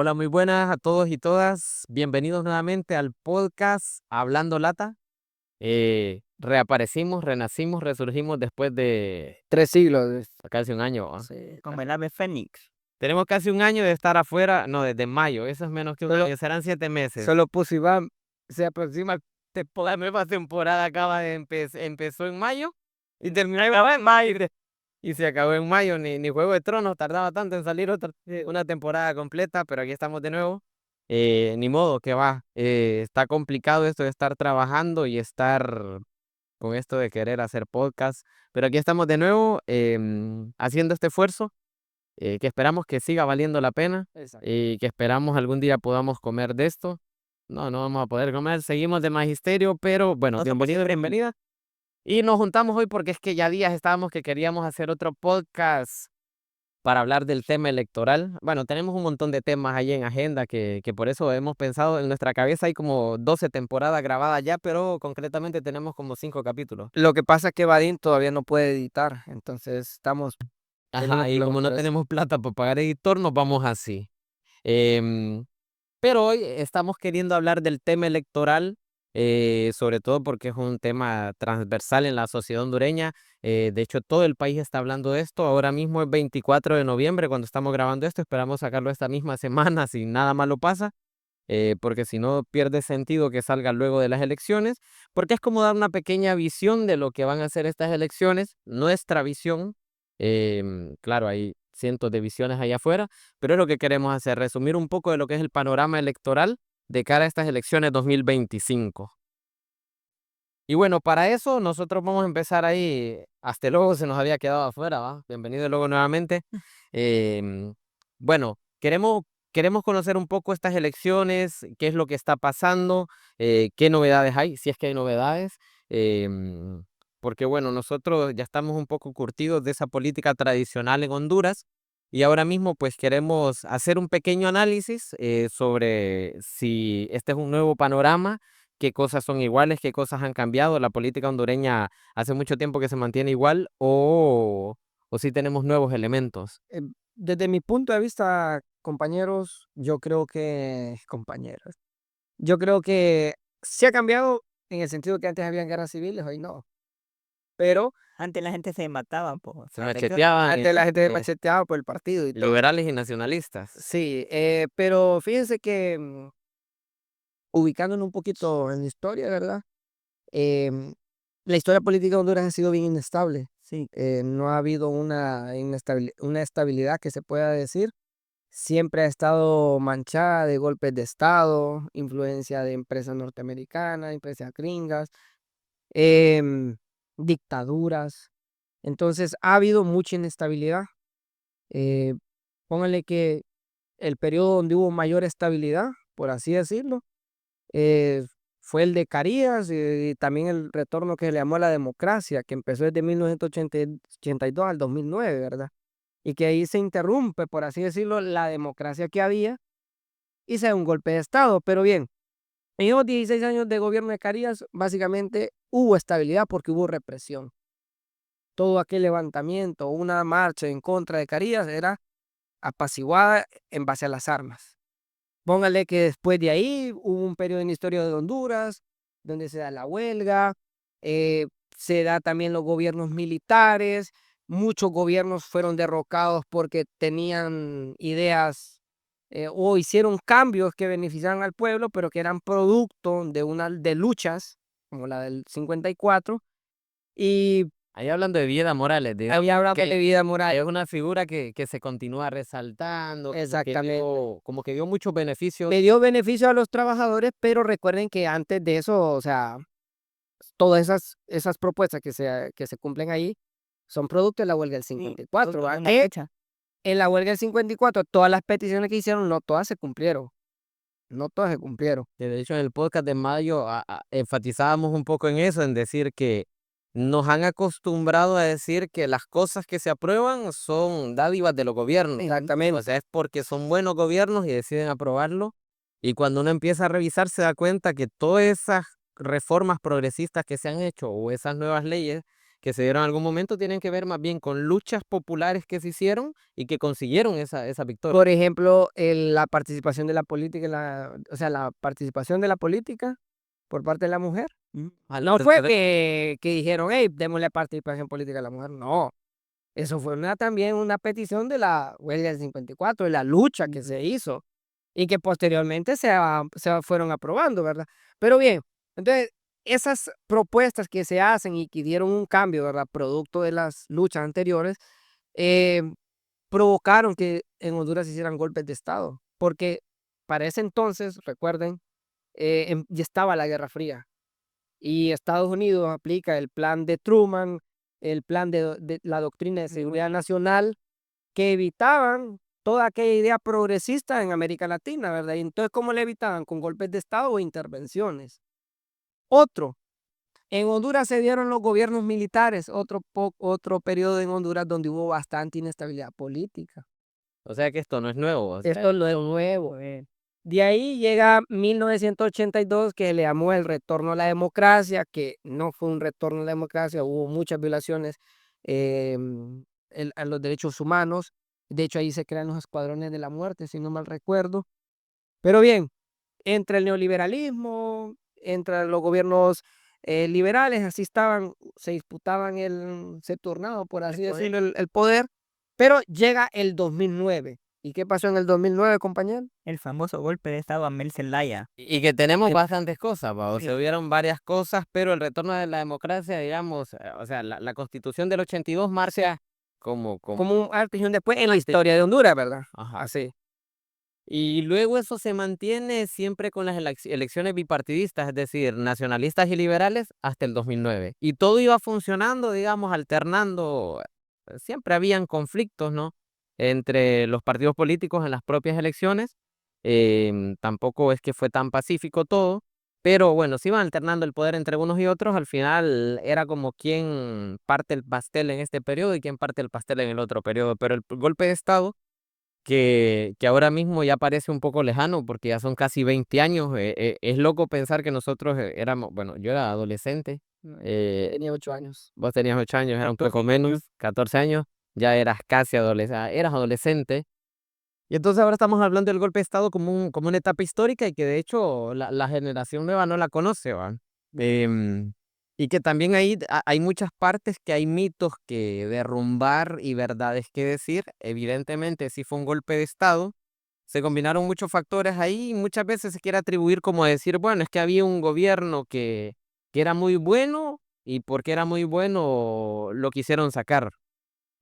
Hola, muy buenas a todos y todas. Bienvenidos nuevamente al podcast Hablando Lata. Reaparecimos, renacimos, resurgimos después de 3 siglos. casi un año, ¿va? Sí. Como el ave fénix. Tenemos casi un año de estar afuera, no, desde mayo, eso es menos que un Solo, año, serán 7 meses. solo Pussy Bam se aproxima. La nueva temporada acaba de empezó en mayo y terminó en mayo. y se acabó en mayo. Ni Juego de Tronos tardaba tanto en salir una temporada completa, pero aquí estamos de nuevo. Ni modo, que va. Está complicado esto de estar trabajando y estar con esto de querer hacer podcast, pero aquí estamos de nuevo haciendo este esfuerzo que esperamos que siga valiendo la pena Exacto. y que esperamos algún día podamos comer de esto. No vamos a poder comer, seguimos de magisterio, pero bueno, No somos bienvenido y streaming. bienvenida. Y nos juntamos hoy porque es que ya días estábamos que queríamos hacer otro podcast para hablar del tema electoral. Bueno, tenemos un montón de temas ahí en agenda que por eso hemos pensado en nuestra cabeza. Hay como 12 temporadas grabadas ya, pero concretamente tenemos como 5 capítulos. Lo que pasa es que Vadim todavía no puede editar, entonces estamos Ajá, y como no tenemos plata para pagar editor, nos vamos así. Em, Pero hoy estamos queriendo hablar del tema electoral, sobre todo porque es un tema transversal en la sociedad hondureña. De hecho, todo el país está hablando de esto. Ahora mismo es 24 de noviembre cuando estamos grabando esto. Esperamos sacarlo esta misma semana si nada malo pasa, porque si no pierde sentido que salga luego de las elecciones, porque es como dar una pequeña visión de lo que van a ser estas elecciones, nuestra visión. Claro, hay cientos de visiones allá afuera, pero es lo que queremos hacer, resumir un poco de lo que es el panorama electoral de cara a estas elecciones 2025. Y bueno, para eso nosotros vamos a empezar ahí. Hasta luego se nos había quedado afuera, ¿va? Bienvenido luego nuevamente. Bueno, queremos conocer un poco estas elecciones, qué es lo que está pasando, qué novedades hay, si es que hay novedades. Porque bueno, nosotros ya estamos un poco curtidos de esa política tradicional en Honduras y ahora mismo pues queremos hacer un pequeño análisis sobre si este es un nuevo panorama, qué cosas son iguales, qué cosas han cambiado. La política hondureña hace mucho tiempo que se mantiene igual o si tenemos nuevos elementos. Desde mi punto de vista, compañeros, yo creo que sí ha cambiado en el sentido que antes habían guerras civiles, hoy no. Pero Antes la gente se mataba, Se macheteaban antes la gente se macheteaba por el partido y todo. liberales y nacionalistas. Sí, pero fíjense que ubicándonos un poquito en la historia, ¿verdad? La historia política de Honduras ha sido bien inestable. Sí. No ha habido una estabilidad que se pueda decir. Siempre ha estado manchada de golpes de Estado, influencia de empresas norteamericanas, empresas gringas, em, dictaduras. Entonces ha habido mucha inestabilidad. Eh, Pónganle que el periodo donde hubo mayor estabilidad, por así decirlo, eh, fue el de Carías y también el retorno que se le llamó a la democracia, que empezó desde 1982 al 2009, ¿verdad? Y que ahí se interrumpe, por así decirlo, la democracia que había y se da un golpe de Estado. Pero bien, en esos 16 años de gobierno de Carías, básicamente hubo estabilidad porque hubo represión. Todo aquel levantamiento, una marcha en contra de Carías era apaciguada en base a las armas. Póngale que después de ahí hubo un periodo en la historia de Honduras donde se da la huelga, se da también los gobiernos militares, muchos gobiernos fueron derrocados porque tenían ideas o hicieron cambios que beneficiaran al pueblo, pero que eran producto de luchas como la del 54 y Ahí hablando de Vida Morales, había hablado de vida moral. es una figura que se continúa resaltando, Exactamente. como que dio muchos beneficios. Le dio beneficio a los trabajadores, pero recuerden que antes de eso, o sea, todas esas propuestas que se cumplen ahí son producto de la huelga del 54, ¿va? Que en la huelga del 54, todas las peticiones que hicieron, no todas se cumplieron. No todas se cumplieron. Que de hecho en el podcast de mayo enfatizábamos un poco en eso, en decir que nos han acostumbrado a decir que las cosas que se aprueban son dádivas de los gobiernos. Exactamente. O sea, es porque son buenos gobiernos y deciden aprobarlo. Y cuando uno empieza a revisar se da cuenta que todas esas reformas progresistas que se han hecho o esas nuevas leyes que se dieron en algún momento tienen que ver más bien con luchas populares que se hicieron y que consiguieron esa victoria. Por ejemplo, la participación de la política, o sea, la participación de la política por parte de la mujer. No fue que dijeron, hey, démosle participación política a la mujer. No, eso fue también una petición de la huelga del 54, de la lucha que se hizo y que posteriormente se fueron aprobando, ¿verdad? Pero bien, entonces esas propuestas que se hacen y que dieron un cambio, ¿verdad? Producto de las luchas anteriores, eh, provocaron que en Honduras se hicieran golpes de Estado, porque para ese entonces, recuerden, ya estaba la Guerra Fría y Estados Unidos aplica el plan de Truman, el plan de la doctrina de seguridad nacional, que evitaban toda aquella idea progresista en América Latina, ¿verdad? Y entonces, ¿cómo le evitaban? Con golpes de Estado o intervenciones. Otro, en Honduras se dieron los gobiernos militares, otro periodo en Honduras donde hubo bastante inestabilidad política. O sea que esto no es nuevo. O sea, Esto es lo nuevo. De ahí llega 1982, que le llamó el retorno a la democracia, que no fue un retorno a la democracia, hubo muchas violaciones a los derechos humanos. De hecho, ahí se crean los escuadrones de la muerte, si no mal recuerdo. Pero bien, entre el neoliberalismo, entre los gobiernos liberales, así estaban, se disputaban se turnaban, por así decirlo, el poder. Pero llega el 2009. ¿Y qué pasó en el 2009, compañero? El famoso golpe de estado a Mel Zelaya. y que tenemos bastantes cosas, ¿va? O Sí. sea, hubieron varias cosas, pero el retorno de la democracia, digamos, o sea, la Constitución del 82 marcha como Como un antes y un después en la historia de Honduras, ¿verdad? Ajá. Así. Y luego eso se mantiene siempre con las elecciones bipartidistas, es decir, nacionalistas y liberales, hasta el 2009. Y todo iba funcionando, digamos, alternando. Siempre habían conflictos, ¿no? Entre los partidos políticos en las propias elecciones. Tampoco es que fue tan pacífico todo, pero bueno, se iban alternando el poder entre unos y otros. Al final era como quién parte el pastel en este periodo y quién parte el pastel en el otro periodo. Pero el golpe de Estado que ahora mismo ya parece un poco lejano porque ya son casi 20 años. Es loco pensar que nosotros éramos, bueno, yo era adolescente, Tenía 8 años. vos tenías 8 años, era un 14 poco menos, 14 años, ya eras casi adolescente, eras adolescente. Y entonces ahora estamos hablando del golpe de Estado como una etapa histórica y que de hecho la generación nueva no la conoce, ¿va? Y que también hay muchas partes que hay mitos que derrumbar y verdades que decir. Evidentemente, sí fue un golpe de Estado. Se combinaron muchos factores ahí y muchas veces se quiere atribuir como decir, bueno, es que había un gobierno que era muy bueno y porque era muy bueno lo quisieron sacar.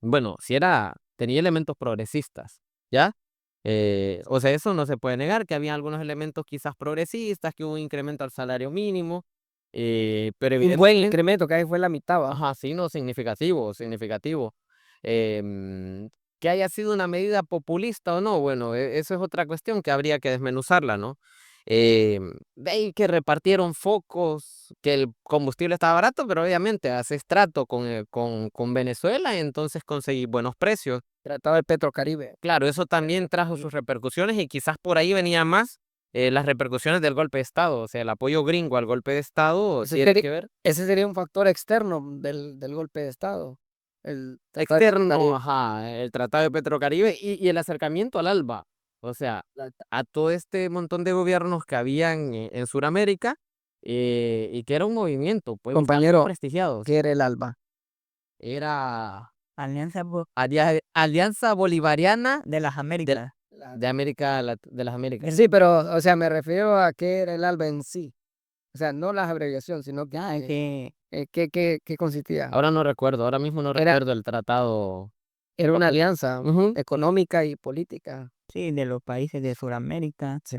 Bueno, tenía elementos progresistas, ¿ya? O sea, eso no se puede negar, que había algunos elementos quizás progresistas, que hubo un incremento al salario mínimo, pero Un buen evidentemente, incremento, que ahí fue la mitad, ¿va? ajá, sí, no, significativo, significativo. Em, que haya sido una medida populista o no, bueno, eso es otra cuestión que habría que desmenuzarla, ¿no? De ahí que repartieron focos, que el combustible estaba barato, pero obviamente haces trato con Venezuela y entonces conseguí buenos precios. Tratado del Petrocaribe. Claro, eso también trajo sus repercusiones y quizás por ahí venía más las repercusiones del golpe de Estado, o sea, el apoyo gringo al golpe de Estado Ese tiene que ver. Ese sería un factor externo del golpe de Estado. El Tratado de Externo, Petrocaribe. ajá, el Tratado de Petrocaribe y el acercamiento al ALBA, o sea, a todo este montón de gobiernos que habían en Sudamérica y que era un movimiento, pues, Compañero, prestigiados. ¿qué era el ALBA? Era Alianza Alianza Bolivariana de las Américas. de las Américas. Sí, pero, o sea, me refiero a qué era el ALBA en sí. O sea, no las abreviaciones, sino Que qué consistía. Ahora no recuerdo, ahora mismo no Era- recuerdo el tratado. Era una alianza Ujú. económica y política. sí, de los países de Sudamérica. Sí.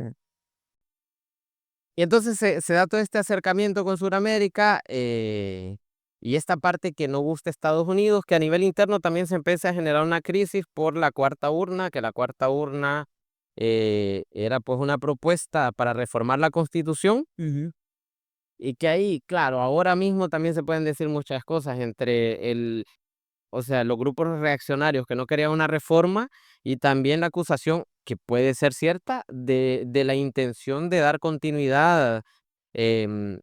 Y entonces se da todo este acercamiento con Sudamérica y esta parte que no gusta a Estados Unidos, que a nivel interno también se empieza a generar una crisis por la cuarta urna, que la cuarta urna era pues una propuesta para reformar la Constitución y que ahí, claro, ahora mismo también se pueden decir muchas cosas entre o sea, los grupos reaccionarios que no querían una reforma y también la acusación, que puede ser cierta, de la intención de dar continuidad em,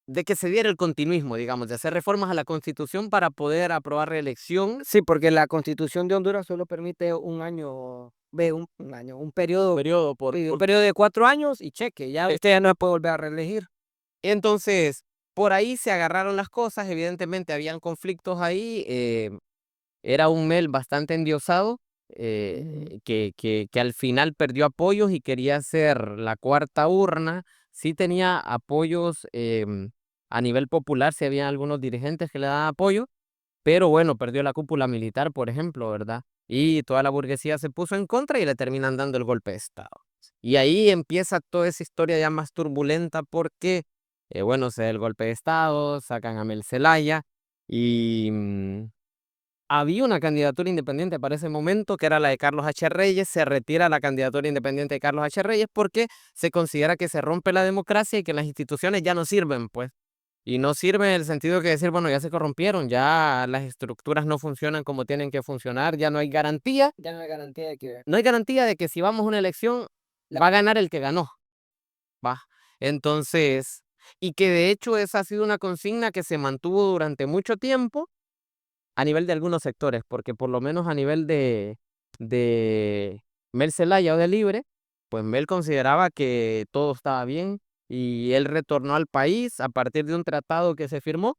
de que se diera el continuismo, digamos, de hacer reformas a la Constitución para poder aprobar reelección. Sí, porque la Constitución de Honduras solo permite un año, un periodo, sí, un periodo de 4 años y cheque, ya usted ya no se puede volver a reelegir. Entonces, por ahí se agarraron las cosas, evidentemente habían conflictos ahí, era un Mel bastante endiosado, que al final perdió apoyos y quería ser la cuarta urna. Sí tenía apoyos a nivel popular, sí había algunos dirigentes que le daban apoyo, pero bueno, perdió la cúpula militar, por ejemplo, ¿verdad? Y toda la burguesía se puso en contra y le terminan dando el golpe de Estado. Y ahí empieza toda esa historia ya más turbulenta porque, bueno, se da el golpe de Estado, sacan a Mel Zelaya y había una candidatura independiente para ese momento, que era la de Carlos H. Reyes. Se retira la candidatura independiente de Carlos H. Reyes porque se considera que se rompe la democracia y que las instituciones ya no sirven, pues. Y no sirven en el sentido que decir, bueno, ya se corrompieron, ya las estructuras no funcionan como tienen que funcionar, ya no hay garantía. Ya no hay garantía de que No hay garantía de que si vamos a una elección va a ganar el que ganó, va. Entonces, y que de hecho esa ha sido una consigna que se mantuvo durante mucho tiempo a nivel de algunos sectores, porque por lo menos a nivel de Mel Zelaya o de Libre, pues Mel consideraba que todo estaba bien y él retornó al país a partir de un tratado que se firmó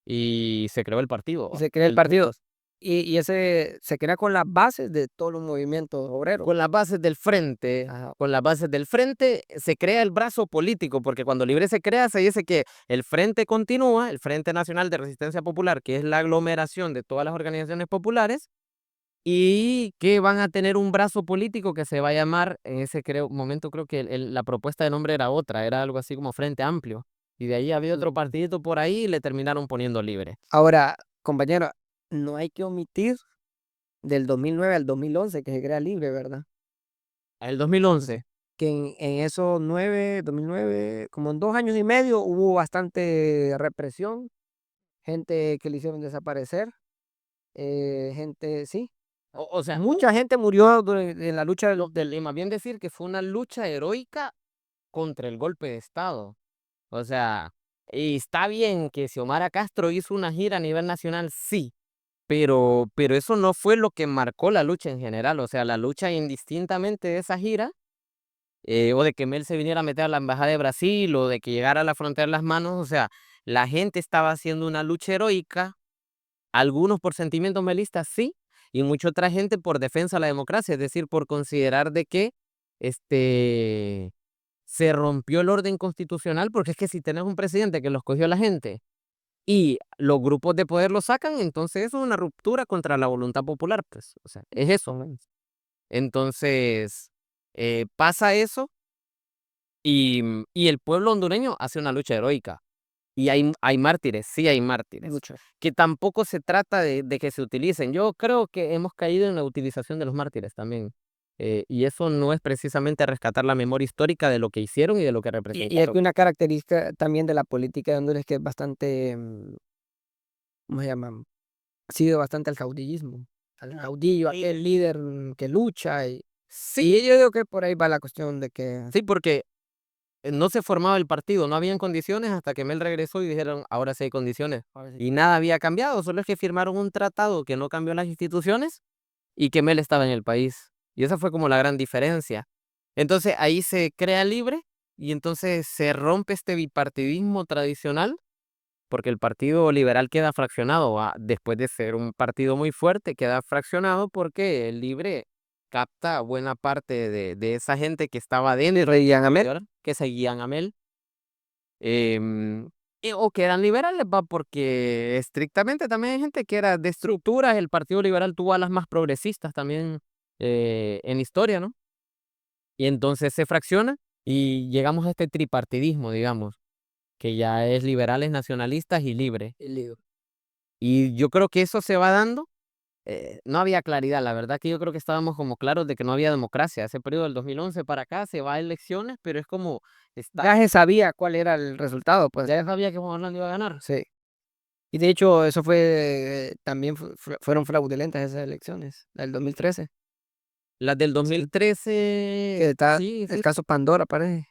y se creó el partido. y se crea el partido. Y ese se crea con las bases de todos los movimientos obreros. Con las bases del frente, Ajá. con las bases del frente se crea el brazo político, porque cuando Libre se crea se dice que el frente continúa, el Frente Nacional de Resistencia Popular, que es la aglomeración de todas las organizaciones populares, y que van a tener un brazo político que se va a llamar, en ese momento creo que la propuesta de nombre era otra, era algo así como Frente Amplio, y de ahí había otro partidito por ahí y le terminaron poniendo Libre. Ahora, compañero, no hay que omitir del 2009 al 2011 que se crea Libre, ¿verdad? El 2011. Que en esos 2009, como en 2 años y medio, hubo bastante represión, gente que le hicieron desaparecer, gente, sí, O sea, mucha gente murió en la lucha y más bien decir que fue una lucha heroica contra el golpe de Estado. O sea, y está bien que Xiomara Castro hizo una gira a nivel nacional, sí, pero eso no fue lo que marcó la lucha en general. O sea, la lucha indistintamente de esa gira, o de que Mel se viniera a meter a la embajada de Brasil, o de que llegara a la frontera de las manos, o sea, la gente estaba haciendo una lucha heroica, algunos por sentimientos melistas, sí, y mucha otra gente por defensa de la democracia, es decir, por considerar de que este se rompió el orden constitucional, porque es que si tenés un presidente que lo escogió la gente y los grupos de poder lo sacan, entonces eso es una ruptura contra la voluntad popular, pues, o sea, es eso, ¿no? Entonces, pasa eso y el pueblo hondureño hace una lucha heroica. Y hay mártires, sí hay mártires, mucho. que tampoco se trata de que se utilicen. Yo creo que hemos caído en la utilización de los mártires también. Y eso no es precisamente rescatar la memoria histórica de lo que hicieron y de lo que Y es representaron. que una característica también de la política de Honduras que es bastante, ¿cómo se llama? Ha sido bastante al caudillismo, al caudillo, Sí. aquel líder que lucha. Sí, Y yo digo que por ahí va la cuestión de que sí, porque no se formaba el partido, no habían condiciones hasta que Mel regresó y dijeron, ahora sí hay condiciones. ahora sí, Y nada había cambiado, solo es que firmaron un tratado que no cambió las instituciones y que Mel estaba en el país. Y esa fue como la gran diferencia. Entonces ahí se crea Libre y entonces se rompe este bipartidismo tradicional porque el Partido Liberal queda fraccionado, después de ser un partido muy fuerte, queda fraccionado porque el Libre capta buena parte de esa gente que estaba dentro reían a Mel. que seguían a Mel, o que eran liberales, va, porque estrictamente también hay gente que era de estructuras. El Partido Liberal tuvo a las más progresistas también en historia, ¿no? Y entonces se fracciona y llegamos a este tripartidismo, digamos, que ya es liberales, nacionalistas y libre. El lío. Y yo creo que eso se va dando. No había claridad, la verdad que yo creo que estábamos como claros de que no había democracia. Ese periodo del 2011 para acá se va a elecciones, pero es como Ya se sabía cuál era el resultado, pues. ya sabía que Juan Orlando iba a ganar. Sí. Y de hecho, eso fue, también fueron fraudulentas esas elecciones, del 2013. Las del 2013, Que está sí, el sí. caso Pandora, parece.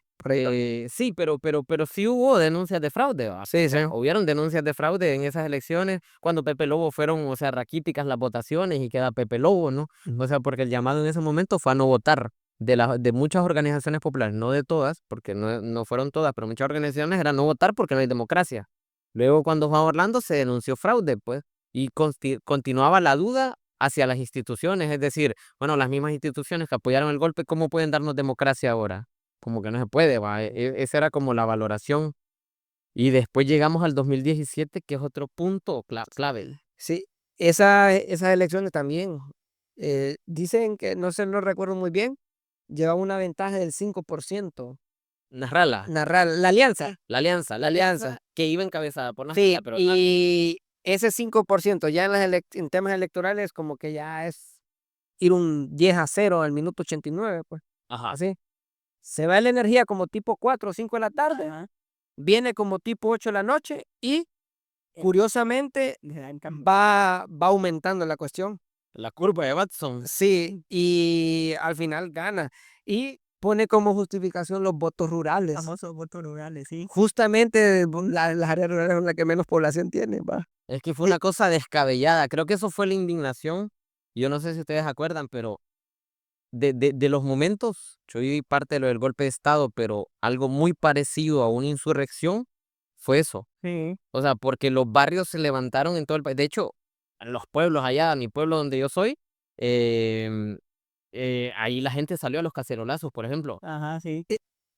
Sí, pero sí hubo denuncias de fraude, ¿va? Sí, sí. Hubieron denuncias de fraude en esas elecciones cuando Pepe Lobo fueron, o sea, raquíticas las votaciones y queda Pepe Lobo, ¿no? O sea, porque el llamado en ese momento fue a no votar de muchas organizaciones populares, no de todas, porque no fueron todas, pero muchas organizaciones era no votar porque no hay democracia. Luego, cuando Juan Orlando se denunció fraude, pues, y continuaba la duda hacia las instituciones, es decir, bueno, las mismas instituciones que apoyaron el golpe, ¿cómo pueden darnos democracia ahora? Como que no se puede, va. Esa era como la valoración. Y después llegamos al 2017, que es otro punto clave. Sí, esas elecciones también, dicen que, no sé, no recuerdo muy bien, llevaba una ventaja del 5%. Narrala, Narrar la alianza. la alianza que iba encabezada por Sí, Narrala, pero y ese 5% ya en temas electorales como que ya es ir un 10-0 al minuto 89, pues, ajá. así. Se va la energía como tipo 4 o 5 de la tarde, Ajá. viene como tipo 8 de la noche y curiosamente Le dan cam- va aumentando la cuestión. La curva de Watson. Sí, y al final gana. Y pone como justificación los votos rurales. Famosos votos rurales, sí. Justamente las áreas rurales son las que menos población tienen, va. Es que fue una cosa descabellada. Creo que eso fue la indignación. Yo no sé si ustedes acuerdan, pero de los momentos, yo viví parte de lo del golpe de Estado, pero algo muy parecido a una insurrección fue eso. Sí. O sea, porque los barrios se levantaron en todo el país. De hecho, en los pueblos allá, mi pueblo donde yo soy, ahí la gente salió a los cacerolazos, por ejemplo. Ajá, sí.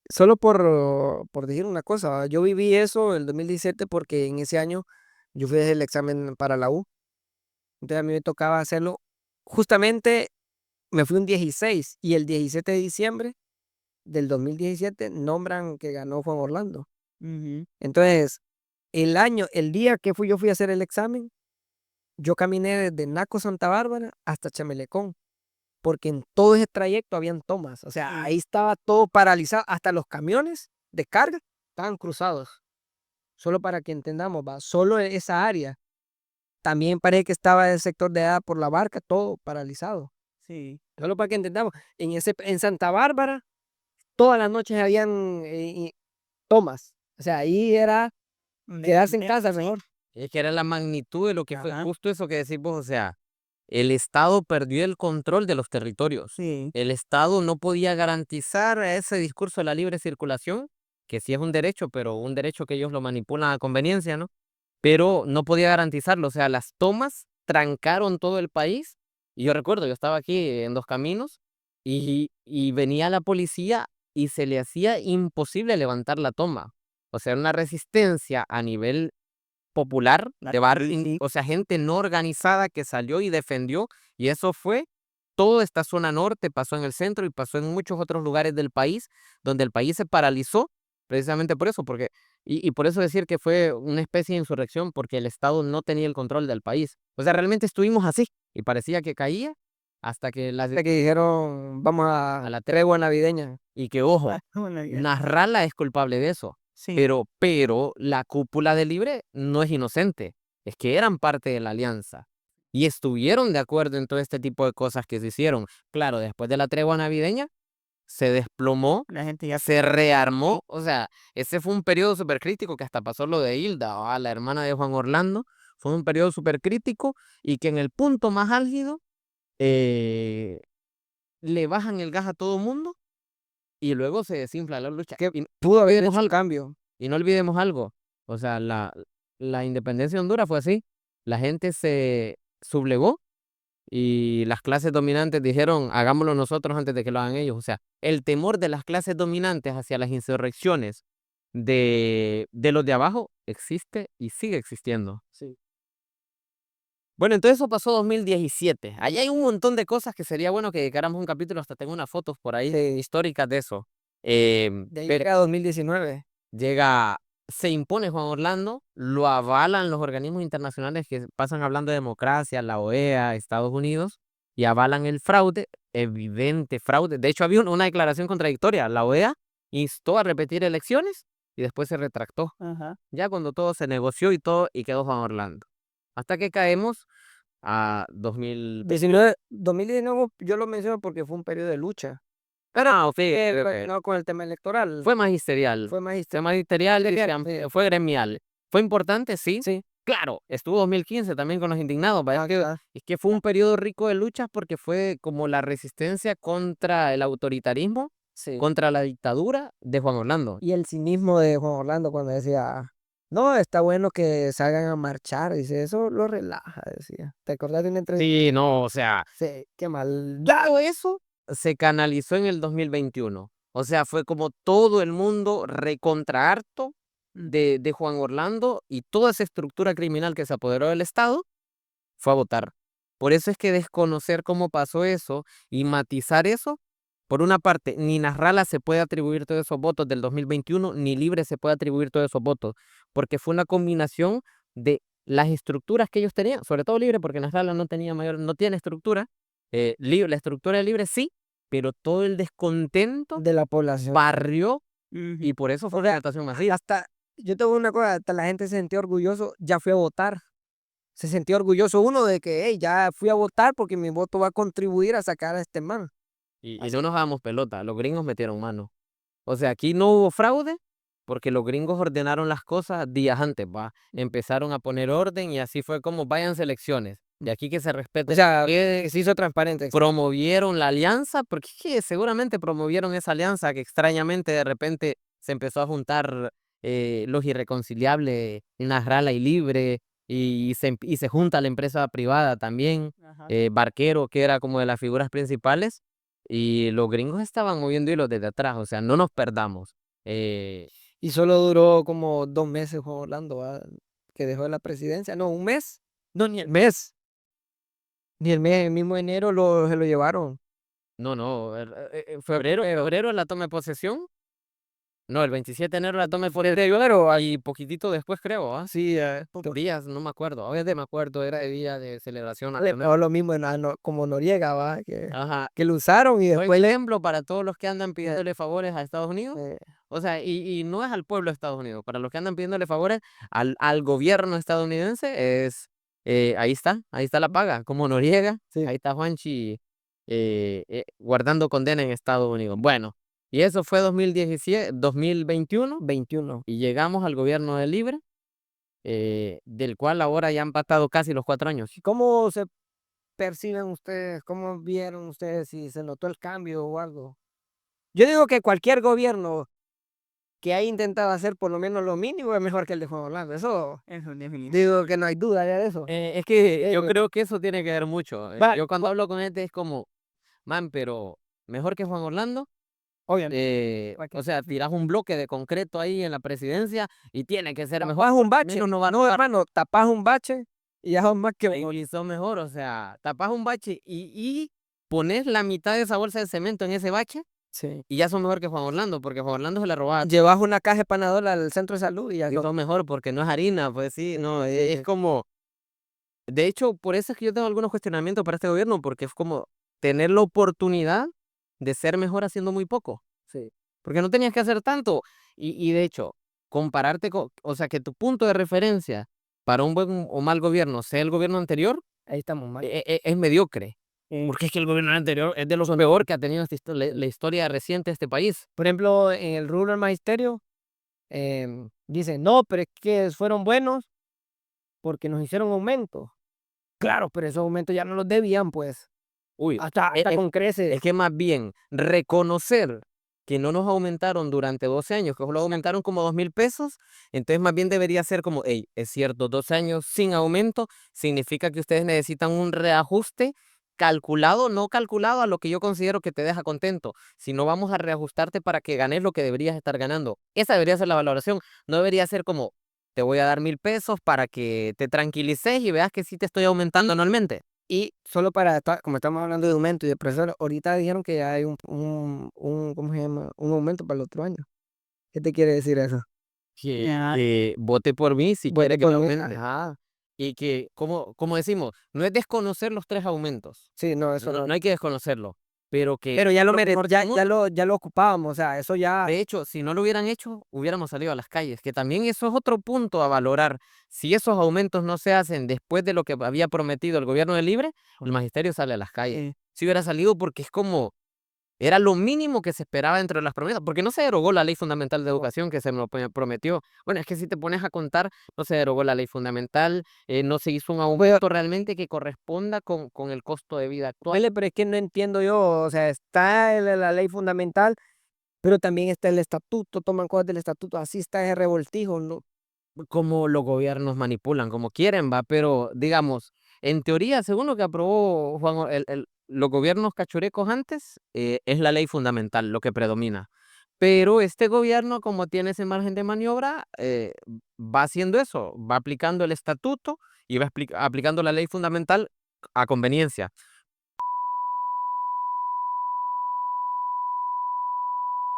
Solo por decir una cosa, yo viví eso el 2017 porque en ese año yo fui a hacer el examen para la U. Entonces a mí me tocaba hacerlo. Justamente me fui un 16 y el 17 de diciembre del 2017 nombran que ganó Juan Orlando. Ujú. Entonces, el día que yo fui a hacer el examen, yo caminé desde Naco Santa Bárbara hasta Chamelecón, porque en todo ese trayecto habían tomas. O sea, ahí estaba todo paralizado, hasta los camiones de carga estaban cruzados. Solo para que entendamos, va, solo esa área. También parece que estaba el sector de edad por la barca, todo paralizado. Sí. Solo para que entendamos, en Santa Bárbara, todas las noches habían tomas. O sea, ahí era quedarse en casa mejor. Es que era la magnitud de lo que fue Ajá. justo eso que decís vos, o sea, el Estado perdió el control de los territorios. Sí. El Estado no podía garantizar ese discurso de la libre circulación, que sí es un derecho, pero un derecho que ellos lo manipulan a conveniencia, ¿no? Pero no podía garantizarlo, o sea, las tomas trancaron todo el país. Y yo recuerdo, yo estaba aquí en Dos Caminos y venía la policía y se le hacía imposible levantar la toma. O sea, una resistencia a nivel popular de barrio, Sí. o sea, gente no organizada que salió y defendió, y eso fue toda esta zona norte, pasó en el centro y pasó en muchos otros lugares del país, donde el país se paralizó precisamente por eso, porque, y por eso decir que fue una especie de insurrección, porque el Estado no tenía el control del país. O sea, realmente estuvimos así, y parecía que caía hasta que Hasta que dijeron, vamos a a la tregua navideña. y que ojo, Bueno, ya. Nasrallah es culpable de eso. Sí. Pero la cúpula de Libre no es inocente, es que eran parte de la alianza y estuvieron de acuerdo en todo este tipo de cosas que se hicieron. Claro, después de la tregua navideña se desplomó, La gente ya. se rearmó, o sea, ese fue un periodo súper crítico que hasta pasó lo de Hilda, la hermana de Juan Orlando, fue un periodo súper crítico y que en el punto más álgido eh, le bajan el gas a todo mundo y luego se desinfla la lucha. Que Y pudo haber olvidemos hecho un algo, cambio. y no olvidemos algo, o sea, la independencia de Honduras fue así, la gente se sublevó y las clases dominantes dijeron, hagámoslo nosotros antes de que lo hagan ellos, o sea, el temor de las clases dominantes hacia las insurrecciones de los de abajo existe y sigue existiendo. Sí. Bueno, entonces eso pasó 2017. Allá hay un montón de cosas que sería bueno que dedicáramos un capítulo, hasta tengo unas fotos por ahí Sí. históricas de eso. De ahí Pero llega 2019. llega, se impone Juan Orlando, lo avalan los organismos internacionales que pasan hablando de democracia, la OEA, Estados Unidos, y avalan el fraude, evidente fraude. De hecho, había una declaración contradictoria. La OEA instó a repetir elecciones y después se retractó. Ajá. Ya cuando todo se negoció y todo, y quedó Juan Orlando. Hasta que caemos a 2000. 2019 yo lo menciono porque fue un periodo de lucha. Pero no, No con el tema electoral. fue magisterial. Fue Fue magisterial. magisterial, Sí. fue gremial. Fue importante, sí. Sí. Claro, estuvo 2015 también con los indignados. Vaya que, Ajá. es que fue un periodo rico de luchas porque fue como la resistencia contra el autoritarismo, Sí. contra la dictadura de Juan Orlando. Y el cinismo de Juan Orlando cuando decía, no, está bueno que salgan a marchar, dice, eso lo relaja, decía. ¿Te acordás de una entrevista? Sí, no, o sea, Sí, qué maldad. todo eso se canalizó en el 2021. O sea, fue como todo el mundo recontra harto de Juan Orlando y toda esa estructura criminal que se apoderó del Estado fue a votar. Por eso es que desconocer cómo pasó eso y matizar eso, por una parte, ni Nasralla se puede atribuir todos esos votos del 2021, ni Libre se puede atribuir todos esos votos, porque fue una combinación de las estructuras que ellos tenían, sobre todo Libre, porque Nasralla no tiene estructura, la estructura de Libre sí, pero todo el descontento De la población. barrió Ujú. y por eso fue O una sea, votación masiva. hasta, yo tengo una cosa, hasta la gente se sentía orgulloso, ya fui a votar. Se sentía orgulloso uno de que, hey, ya fui a votar porque mi voto va a contribuir a sacar a este man. Y no nos damos pelota, los gringos metieron mano. O sea, aquí no hubo fraude porque los gringos ordenaron las cosas días antes, ¿va? Empezaron a poner orden y así fue como vayan elecciones. Y aquí que se respete. O sea, que se hizo transparente. Promovieron la alianza, porque es que seguramente promovieron esa alianza que extrañamente de repente se empezó a juntar los irreconciliables, Nasralla y Libre, y se junta la empresa privada también, Ajá. Barquero, que era como de las figuras principales, y los gringos estaban moviendo hilos desde atrás, o sea, no nos perdamos. Y solo duró como 2 meses Juan Orlando, ¿va? Que dejó la presidencia. No, un mes. No, ni el mes. Ni el mes, el mismo enero se lo llevaron. No, febrero la toma de posesión. No, el 27 de enero la toma de posesión, pero ahí poquitito después creo, ¿ah? Sí, Días, no me acuerdo. A veces me acuerdo, era de día de celebración le nacional. pasó lo mismo como Noriega, ¿va? Ajá. Que lo usaron y Fue después ejemplo para todos los que andan pidiéndole favores a Estados Unidos. eh, O sea, y no es al pueblo de Estados Unidos, para los que andan pidiéndole favores al gobierno estadounidense ahí está la paga, como Noriega, sí. ahí está Juanchi guardando condena en Estados Unidos. Bueno, y eso fue 2021 21. y llegamos al gobierno de Libre, del cual ahora ya han pasado casi los 4 años. ¿Cómo se perciben ustedes? ¿Cómo vieron ustedes si se notó el cambio o algo? Yo digo que cualquier gobierno que haya intentado hacer por lo menos lo mínimo es mejor que el de Juan Orlando. Eso Eso definitivamente. digo que no hay duda ya de eso. Es que yo Eh, creo que eso tiene que ver mucho. Va- Yo cuando hablo con gente es como, man, pero mejor que Juan Orlando. Obviamente. O sea, tiras un bloque de concreto ahí en la presidencia y tiene que ser mejor. Tapas un bache. Menos no va a No, notar. hermano, tapas un bache y ya son más que. Y son mejor, o sea, tapas un bache y pones la mitad de esa bolsa de cemento en ese bache Sí. y ya son mejor que Juan Orlando, porque Juan Orlando se la robaba. Llevas una caja de Panadol al centro de salud y ya. Y son mejor porque no es harina, pues sí, no, Sí, es sí. como. De hecho, por eso es que yo tengo algunos cuestionamientos para este gobierno, porque es como tener la oportunidad de ser mejor haciendo muy poco. Sí. Porque no tenías que hacer tanto. Y de hecho, compararte con, o sea, que tu punto de referencia para un buen o mal gobierno sea el gobierno anterior, Ahí estamos mal. es mediocre. Eh, Porque es que el gobierno anterior es de los peor que ha tenido la historia reciente de este país. Por ejemplo, en el rubro del magisterio, dicen, no, pero es que fueron buenos porque nos hicieron aumento. Claro, pero esos aumentos ya no los debían, pues. Uy, Hasta con creces. es que más bien reconocer que no nos aumentaron durante 12 años, que solo aumentaron como 2,000 pesos, entonces más bien debería ser como, hey, es cierto, 12 años sin aumento significa que ustedes necesitan un reajuste calculado, no calculado a lo que yo considero que te deja contento, sino vamos a reajustarte para que ganes lo que deberías estar ganando. Esa debería ser la valoración, no debería ser como, te voy a dar 1,000 pesos para que te tranquilices y veas que sí te estoy aumentando anualmente. Y solo para, como estamos hablando de aumento y de profesor, ahorita dijeron que ya hay ¿cómo se llama? Un aumento para el otro año. ¿Qué te quiere decir eso? Ya. Vote por mí si Vote quiere que por me mí, aumente. ajá. Y que, como decimos, no es desconocer los 3 aumentos. Sí, no, eso no. No hay que desconocerlo. Pero que, Pero ya lo mejor tenemos. ya lo ocupábamos, o sea, eso ya. De hecho, si no lo hubieran hecho, hubiéramos salido a las calles. Que también eso es otro punto a valorar. Si esos aumentos no se hacen después de lo que había prometido el gobierno de Libre, el magisterio sale a las calles. Eh, Si hubiera salido porque es como, Era lo mínimo que se esperaba dentro de las promesas, porque no se derogó la ley fundamental de educación que se nos prometió. Bueno, es que si te pones a contar, no se derogó la ley fundamental, no se hizo un aumento realmente que corresponda con el costo de vida actual. Ponele, pero es que no entiendo yo, o sea, está la ley fundamental, pero también está el estatuto, toman cosas del estatuto, así está ese revoltijo, ¿no? Como los gobiernos manipulan, como quieren, va, pero digamos, en teoría, según lo que aprobó los gobiernos cachurecos antes, es la ley fundamental lo que predomina. Pero este gobierno, como tiene ese margen de maniobra, va haciendo eso, va aplicando el estatuto y va aplicando la ley fundamental a conveniencia.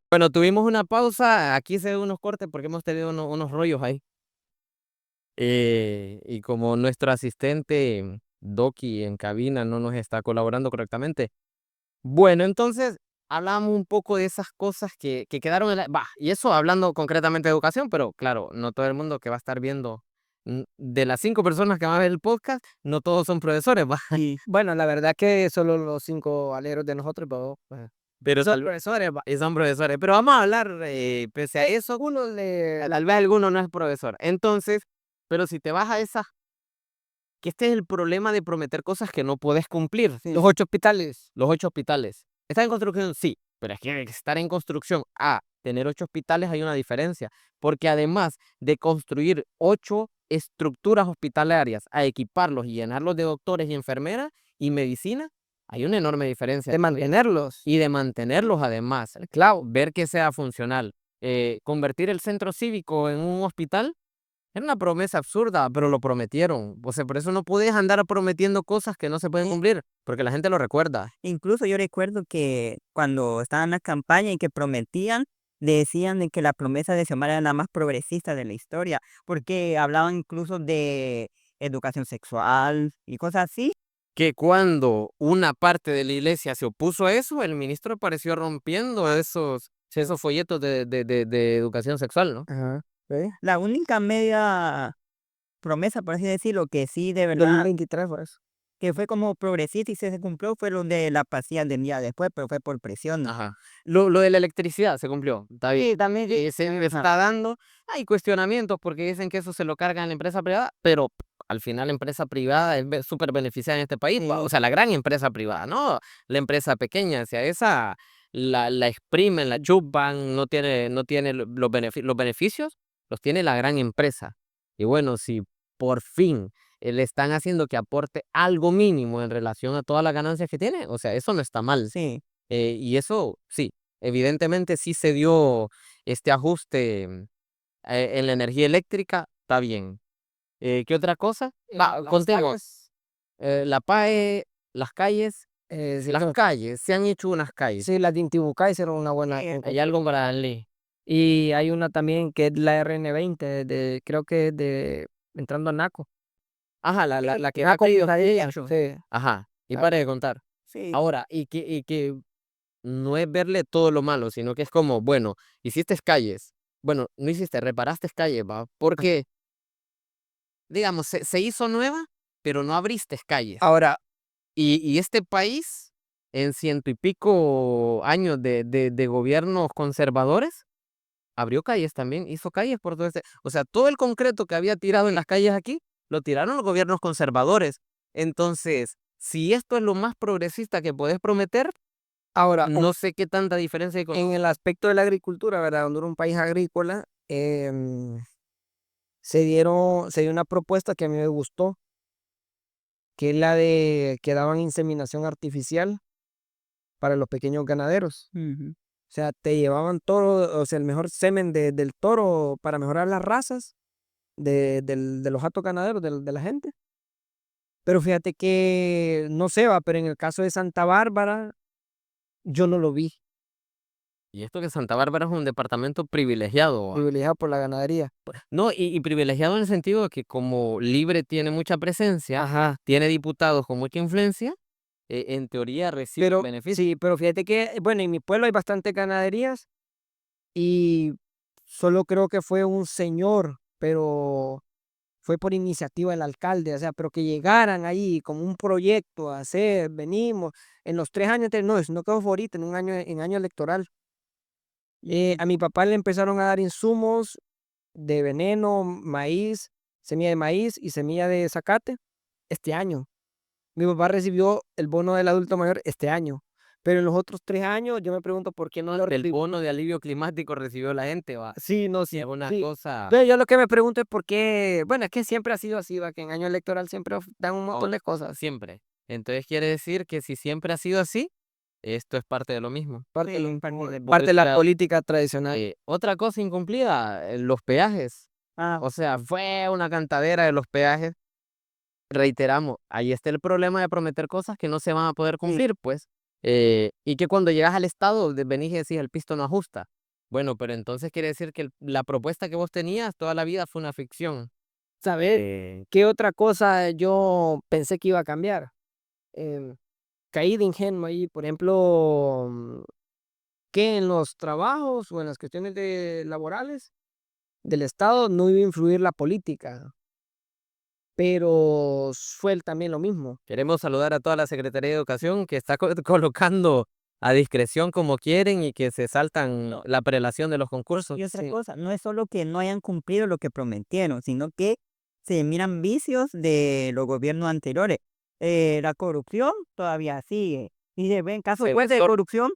Bueno, tuvimos una pausa, aquí hice unos cortes porque hemos tenido unos rollos ahí. Y como nuestro asistente Doki en cabina no nos está colaborando correctamente. Bueno, entonces hablamos un poco de esas cosas que quedaron y eso hablando concretamente de educación, pero claro, no todo el mundo que va a estar viendo, de las 5 personas que van a ver el podcast, no todos son profesores, va. Y Bueno, la verdad que solo los 5 aleros de nosotros, pues, Pero son profesores, va. y son profesores. Pero vamos a hablar, pese a eso, Uno le... tal vez alguno no es profesor. Entonces, pero si te vas a esa, que este es el problema de prometer cosas que no puedes cumplir. Los 8 hospitales. Los 8 hospitales. ¿Están en construcción? Sí, pero es que estar en construcción a tener 8 hospitales hay una diferencia, porque además de construir 8 estructuras hospitalarias, a equiparlos y llenarlos de doctores y enfermeras y medicina, hay una enorme diferencia. De mantenerlos. Y de mantenerlos además, claro, ver que sea funcional. Convertir el centro cívico en un hospital era una promesa absurda, pero lo prometieron. O sea, por eso no puedes andar prometiendo cosas que no se pueden cumplir, porque la gente lo recuerda. incluso yo recuerdo que cuando estaban en la campaña y que prometían, decían de que la promesa de Xiomara era la más progresista de la historia, porque hablaban incluso de educación sexual y cosas así. Que cuando una parte de la iglesia se opuso a eso, el ministro apareció rompiendo esos folletos de educación sexual, ¿no? Ajá. ¿Ve? La única media promesa, por así decirlo, que sí de verdad 2023 fue eso. que fue como progresista y se cumplió fue lo de la pasilla del día después, pero fue por presión, ¿no? Ajá. Lo de la electricidad se cumplió, está bien. Sí, también Se está dando, hay cuestionamientos porque dicen que eso se lo cargan la empresa privada, pero al final la empresa privada es súper beneficiada en este país, Sí. o sea, la gran empresa privada, ¿no? La empresa pequeña, o sea, esa la exprimen, la chupan, no tiene los beneficios, los tiene la gran empresa. Y bueno, si por fin le están haciendo que aporte algo mínimo en relación a todas las ganancias que tiene, o sea, eso no está mal. Sí. Y eso sí, evidentemente sí se dio este ajuste, en la energía eléctrica, está bien. ¿Qué otra cosa? Las Contemos. calles, La PAE, las calles, sí, las calles, se han hecho unas calles. sí, las de Intibucá hicieron una buena. Sí, Hay algo para darle. Y hay una también que es la RN20, creo que es de entrando a Naco. Ajá, la que Naco, ha pedido. sí. Ajá, y Ah, pare de contar. sí. Ahora, y que no es verle todo lo malo, sino que es como, bueno, hiciste calles. Bueno, no hiciste, reparaste calles, ¿va? Porque, digamos, se hizo nueva, pero no abriste calles. Ahora, Y este país, en 100 y pico años de gobiernos conservadores, abrió calles también, hizo calles por todo o sea, todo el concreto que había tirado en las calles aquí, lo tiraron los gobiernos conservadores. Entonces, si esto es lo más progresista que puedes prometer, ahora, no sé qué tanta diferencia hay con... en el aspecto de la agricultura, ¿verdad? Donde era un país agrícola, se dio una propuesta que a mí me gustó, que es la de que daban inseminación artificial para los pequeños ganaderos. Ujú. O sea, te llevaban toro, o sea, el mejor semen del toro para mejorar las razas de los hatos ganaderos de la gente. Pero fíjate que, no sé, va, pero en el caso de Santa Bárbara, yo no lo vi Y esto que Santa Bárbara es un departamento privilegiado, ¿va? privilegiado por la ganadería. No, y privilegiado en el sentido de que como Libre tiene mucha presencia, Ajá. tiene diputados con mucha influencia, en teoría recibe Pero beneficios. sí, pero fíjate que, bueno, en mi pueblo hay bastantes ganaderías y solo creo que fue un señor, pero fue por iniciativa del alcalde, o sea, pero que llegaran ahí como un proyecto a hacer, venimos, en los 3 años, no, eso no quedó fue ahorita, en año electoral. A mi papá le empezaron a dar insumos de veneno, maíz, semilla de maíz y semilla de zacate este año. Mi papá recibió el bono del adulto mayor este año, pero en los otros 3 años yo me pregunto por qué no lo El recibió. bono de alivio climático recibió la gente, va. Sí, no, sí, Es una sí. cosa. Pero yo lo que me pregunto es por qué, bueno, es que siempre ha sido así, va, que en año electoral siempre dan un montón de cosas. Siempre. Entonces quiere decir que si siempre ha sido así, esto es parte de lo mismo. Parte, Sí, de, parte de- parte de la sea, política tradicional. Otra cosa incumplida, los peajes. Ah, O sea, fue una cantadera de los peajes. Reiteramos, ahí está el problema de prometer cosas que no se van a poder cumplir, pues. Y que cuando llegas al estado, venís y decís, el pisto no ajusta. Bueno, pero entonces quiere decir que la propuesta que vos tenías toda la vida fue una ficción. ¿Saber qué otra cosa yo pensé que iba a cambiar? Caí de ingenuo ahí, por ejemplo, que en los trabajos o en las cuestiones laborales del Estado no iba a influir la política, pero fue también lo mismo. Queremos saludar a toda la Secretaría de Educación que está colocando a discreción como quieren y que se saltan No. la prelación de los concursos. Y otra Sí. cosa, no es solo que no hayan cumplido lo que prometieron, sino que se miran vicios de los gobiernos anteriores. La corrupción todavía sigue. Y se ven casos Sí, fuertes de corrupción.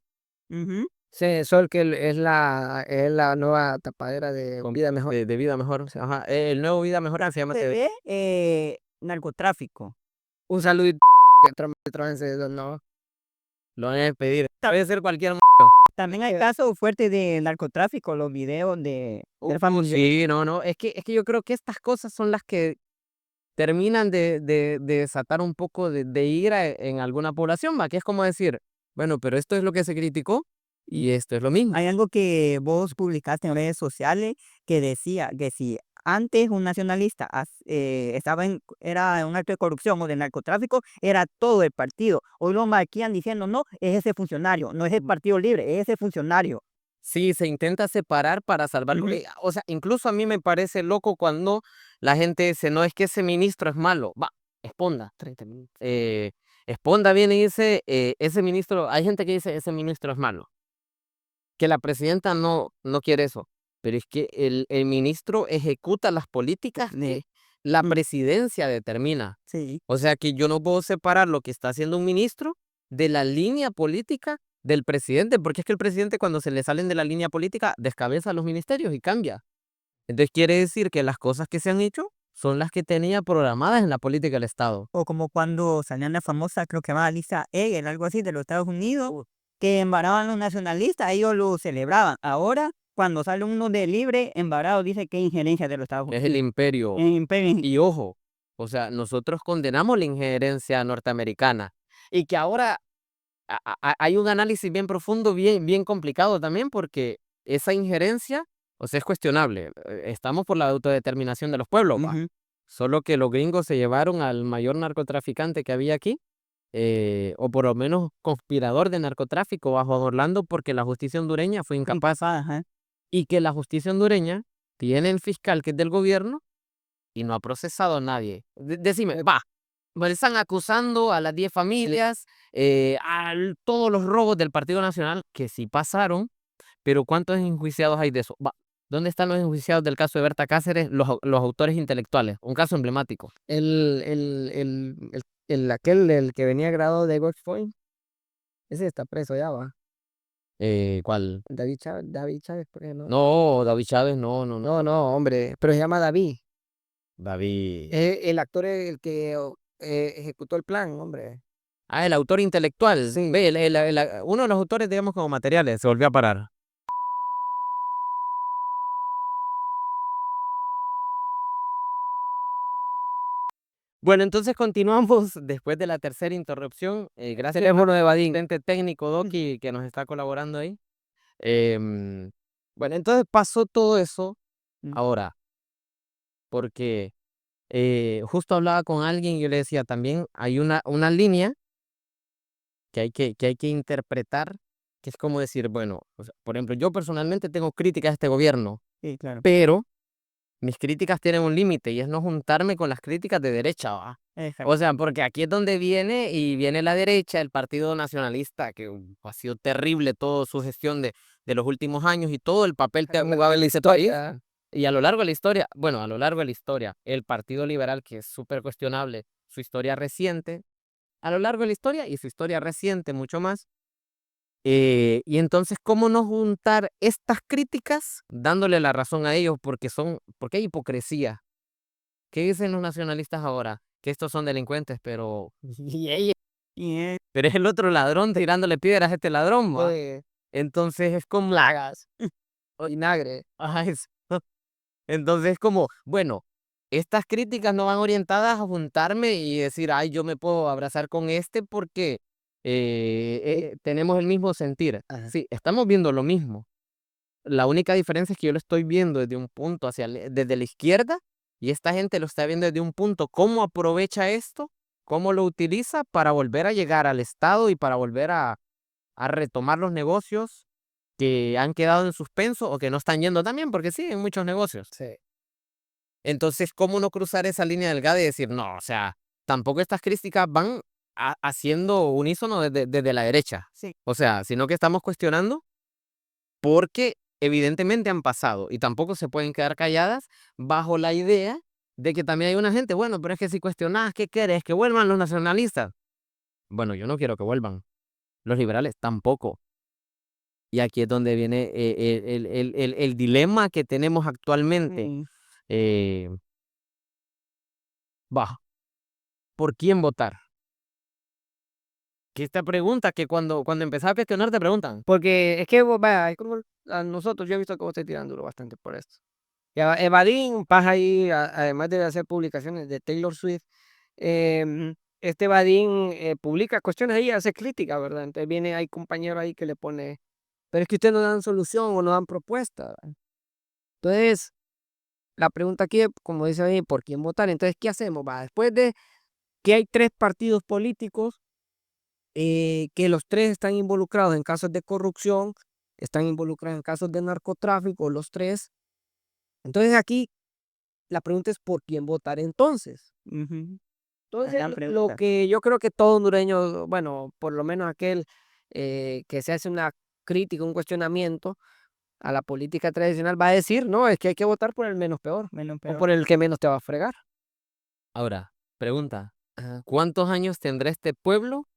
Ujú, Sí, Sol, que es la nueva tapadera de vida mejor. de vida mejor. Ajá. El nuevo Vida Mejor se llama se TV. ve narcotráfico. Un saludo que tráense, no. Lo van a despedir. Puede ser cualquier. También hay casos fuertes de narcotráfico, los videos del familiar. Sí, no, no. Es que yo creo que estas cosas son las que terminan de desatar un poco de ira en alguna población, va, que es como decir, bueno, pero esto es lo que se criticó y esto es lo mismo. Hay algo que vos publicaste en redes sociales que decía que si antes un nacionalista era un acto de corrupción o de narcotráfico, era todo el partido. Hoy lo marquían diciendo, no, es ese funcionario, no es el Partido Libre, es ese funcionario. Sí, se intenta separar para salvarlo. Ujú. O sea, incluso a mí me parece loco cuando la gente dice, no, es que ese ministro es malo. Va, Esponda. 30 minutos. Esponda viene y dice, ese ministro, hay gente que dice, ese ministro es malo. Que la presidenta no quiere eso. Pero es que el ministro ejecuta las políticas que la Mm. presidencia determina. Sí. O sea que yo no puedo separar lo que está haciendo un ministro de la línea política del presidente, porque es que el presidente cuando se le salen de la línea política descabeza los ministerios y cambia. Entonces quiere decir que las cosas que se han hecho son las que tenía programadas en la política del Estado. O como cuando salían la famosa, creo que llamaba Lisa Egel, algo así, de los Estados Unidos, que embaraban a los nacionalistas, ellos lo celebraban. Ahora, cuando sale uno de libre, embarado, dice que es injerencia de los Estados Es Unidos. el imperio. En imperio. Y ojo, o sea, nosotros condenamos la injerencia norteamericana y que ahora hay un análisis bien profundo, bien complicado también, porque esa injerencia, o sea, es cuestionable. Estamos por la autodeterminación de los pueblos, va. Ujú. Solo que los gringos se llevaron al mayor narcotraficante que había aquí, o por lo menos conspirador de narcotráfico bajo Orlando, porque la justicia hondureña fue incapaz. Ajá. Y que la justicia hondureña tiene el fiscal que es del gobierno y no ha procesado a nadie. Decime, pues están acusando a las 10 familias, a todos los robos del Partido Nacional, que sí pasaron, pero ¿cuántos enjuiciados hay de eso? ¿Dónde están los enjuiciados del caso de Berta Cáceres, los autores intelectuales? Un caso emblemático. El que venía graduado de West Point, ese está preso ya, va. ¿Cuál? David Chávez, ¿por qué no? No, David Chávez, no. No, no, hombre, pero se llama David. David. El actor el que ejecutó el plan, hombre. El autor intelectual. Sí. Ve, uno de los autores, digamos, como materiales, se volvió a parar. Bueno, entonces continuamos después de la tercera interrupción. Gracias Teléfono de al Badín. asistente técnico Doki que nos está colaborando ahí. Bueno, entonces pasó todo eso ahora, porque justo hablaba con alguien y yo le decía, también hay una línea que hay que interpretar, que es como decir, bueno, o sea, por ejemplo, yo personalmente tengo críticas a este gobierno, Sí, claro. pero mis críticas tienen un límite y es no juntarme con las críticas de derecha, ¿va? O sea, porque aquí es donde viene la derecha, el Partido Nacionalista, que ha sido terrible toda su gestión de los últimos años y todo el papel que ha jugado en ese país. Y a lo largo de la historia, bueno, a lo largo de la historia, el Partido Liberal, que es súper cuestionable, su historia reciente, a lo largo de la historia y su historia reciente mucho más. Y entonces, ¿cómo no juntar estas críticas dándole la razón a ellos? Porque hay hipocresía. ¿Qué dicen los nacionalistas ahora? Que estos son delincuentes, pero pero es el otro ladrón tirándole piedras a este ladrón, ¿va? Oye, Entonces es como, plagas. Vinagre. ajá, entonces es como, bueno, estas críticas no van orientadas a juntarme y decir, ay, yo me puedo abrazar con este porque tenemos el mismo sentir. Ajá. Sí, estamos viendo lo mismo. La única diferencia es que yo lo estoy viendo desde un punto desde la izquierda y esta gente lo está viendo desde un punto. ¿Cómo aprovecha esto? ¿Cómo lo utiliza para volver a llegar al Estado y para volver a retomar los negocios que han quedado en suspenso o que no están yendo también? Porque sí, en muchos negocios. Sí. Entonces, ¿cómo no cruzar esa línea delgada y decir, no, o sea, tampoco estas críticas van haciendo unísono desde la derecha? Sí. O sea, sino que estamos cuestionando porque evidentemente han pasado y tampoco se pueden quedar calladas bajo la idea de que también hay una gente, bueno, pero es que si cuestionas, ¿qué quieres? ¿Que vuelvan los nacionalistas? Bueno, yo no quiero que vuelvan. Los liberales tampoco. Y aquí es donde viene el dilema que tenemos actualmente. Mm. Eh, va, ¿por quién votar? Que esta pregunta que cuando empezás a cuestionar te preguntan. Porque es que, vaya, es como a nosotros, yo he visto que vos estáis tirándolo bastante por esto. Ya, Evadín pasa ahí, además de hacer publicaciones de Taylor Swift, este Evadín publica cuestiones ahí, hace crítica, ¿verdad? Entonces viene, hay compañero ahí que le pone, pero es que ustedes no dan solución o no dan propuesta, ¿verdad? Entonces, la pregunta aquí es, como dice ahí, ¿por quién votar? Entonces, ¿qué hacemos? Va, después de que hay 3 partidos políticos, que los 3 están involucrados en casos de corrupción, están involucrados en casos de narcotráfico, los 3. Entonces aquí la pregunta es ¿por quién votar entonces? Ujú. Entonces, Gran lo pregunta. que yo creo que todo hondureño, bueno, por lo menos aquel que se hace una crítica, un cuestionamiento a la política tradicional, va a decir, no, es que hay que votar por el menos peor Menos o peor. por el que menos te va a fregar. Ahora, pregunta, Ajá. ¿cuántos años tendrá este pueblo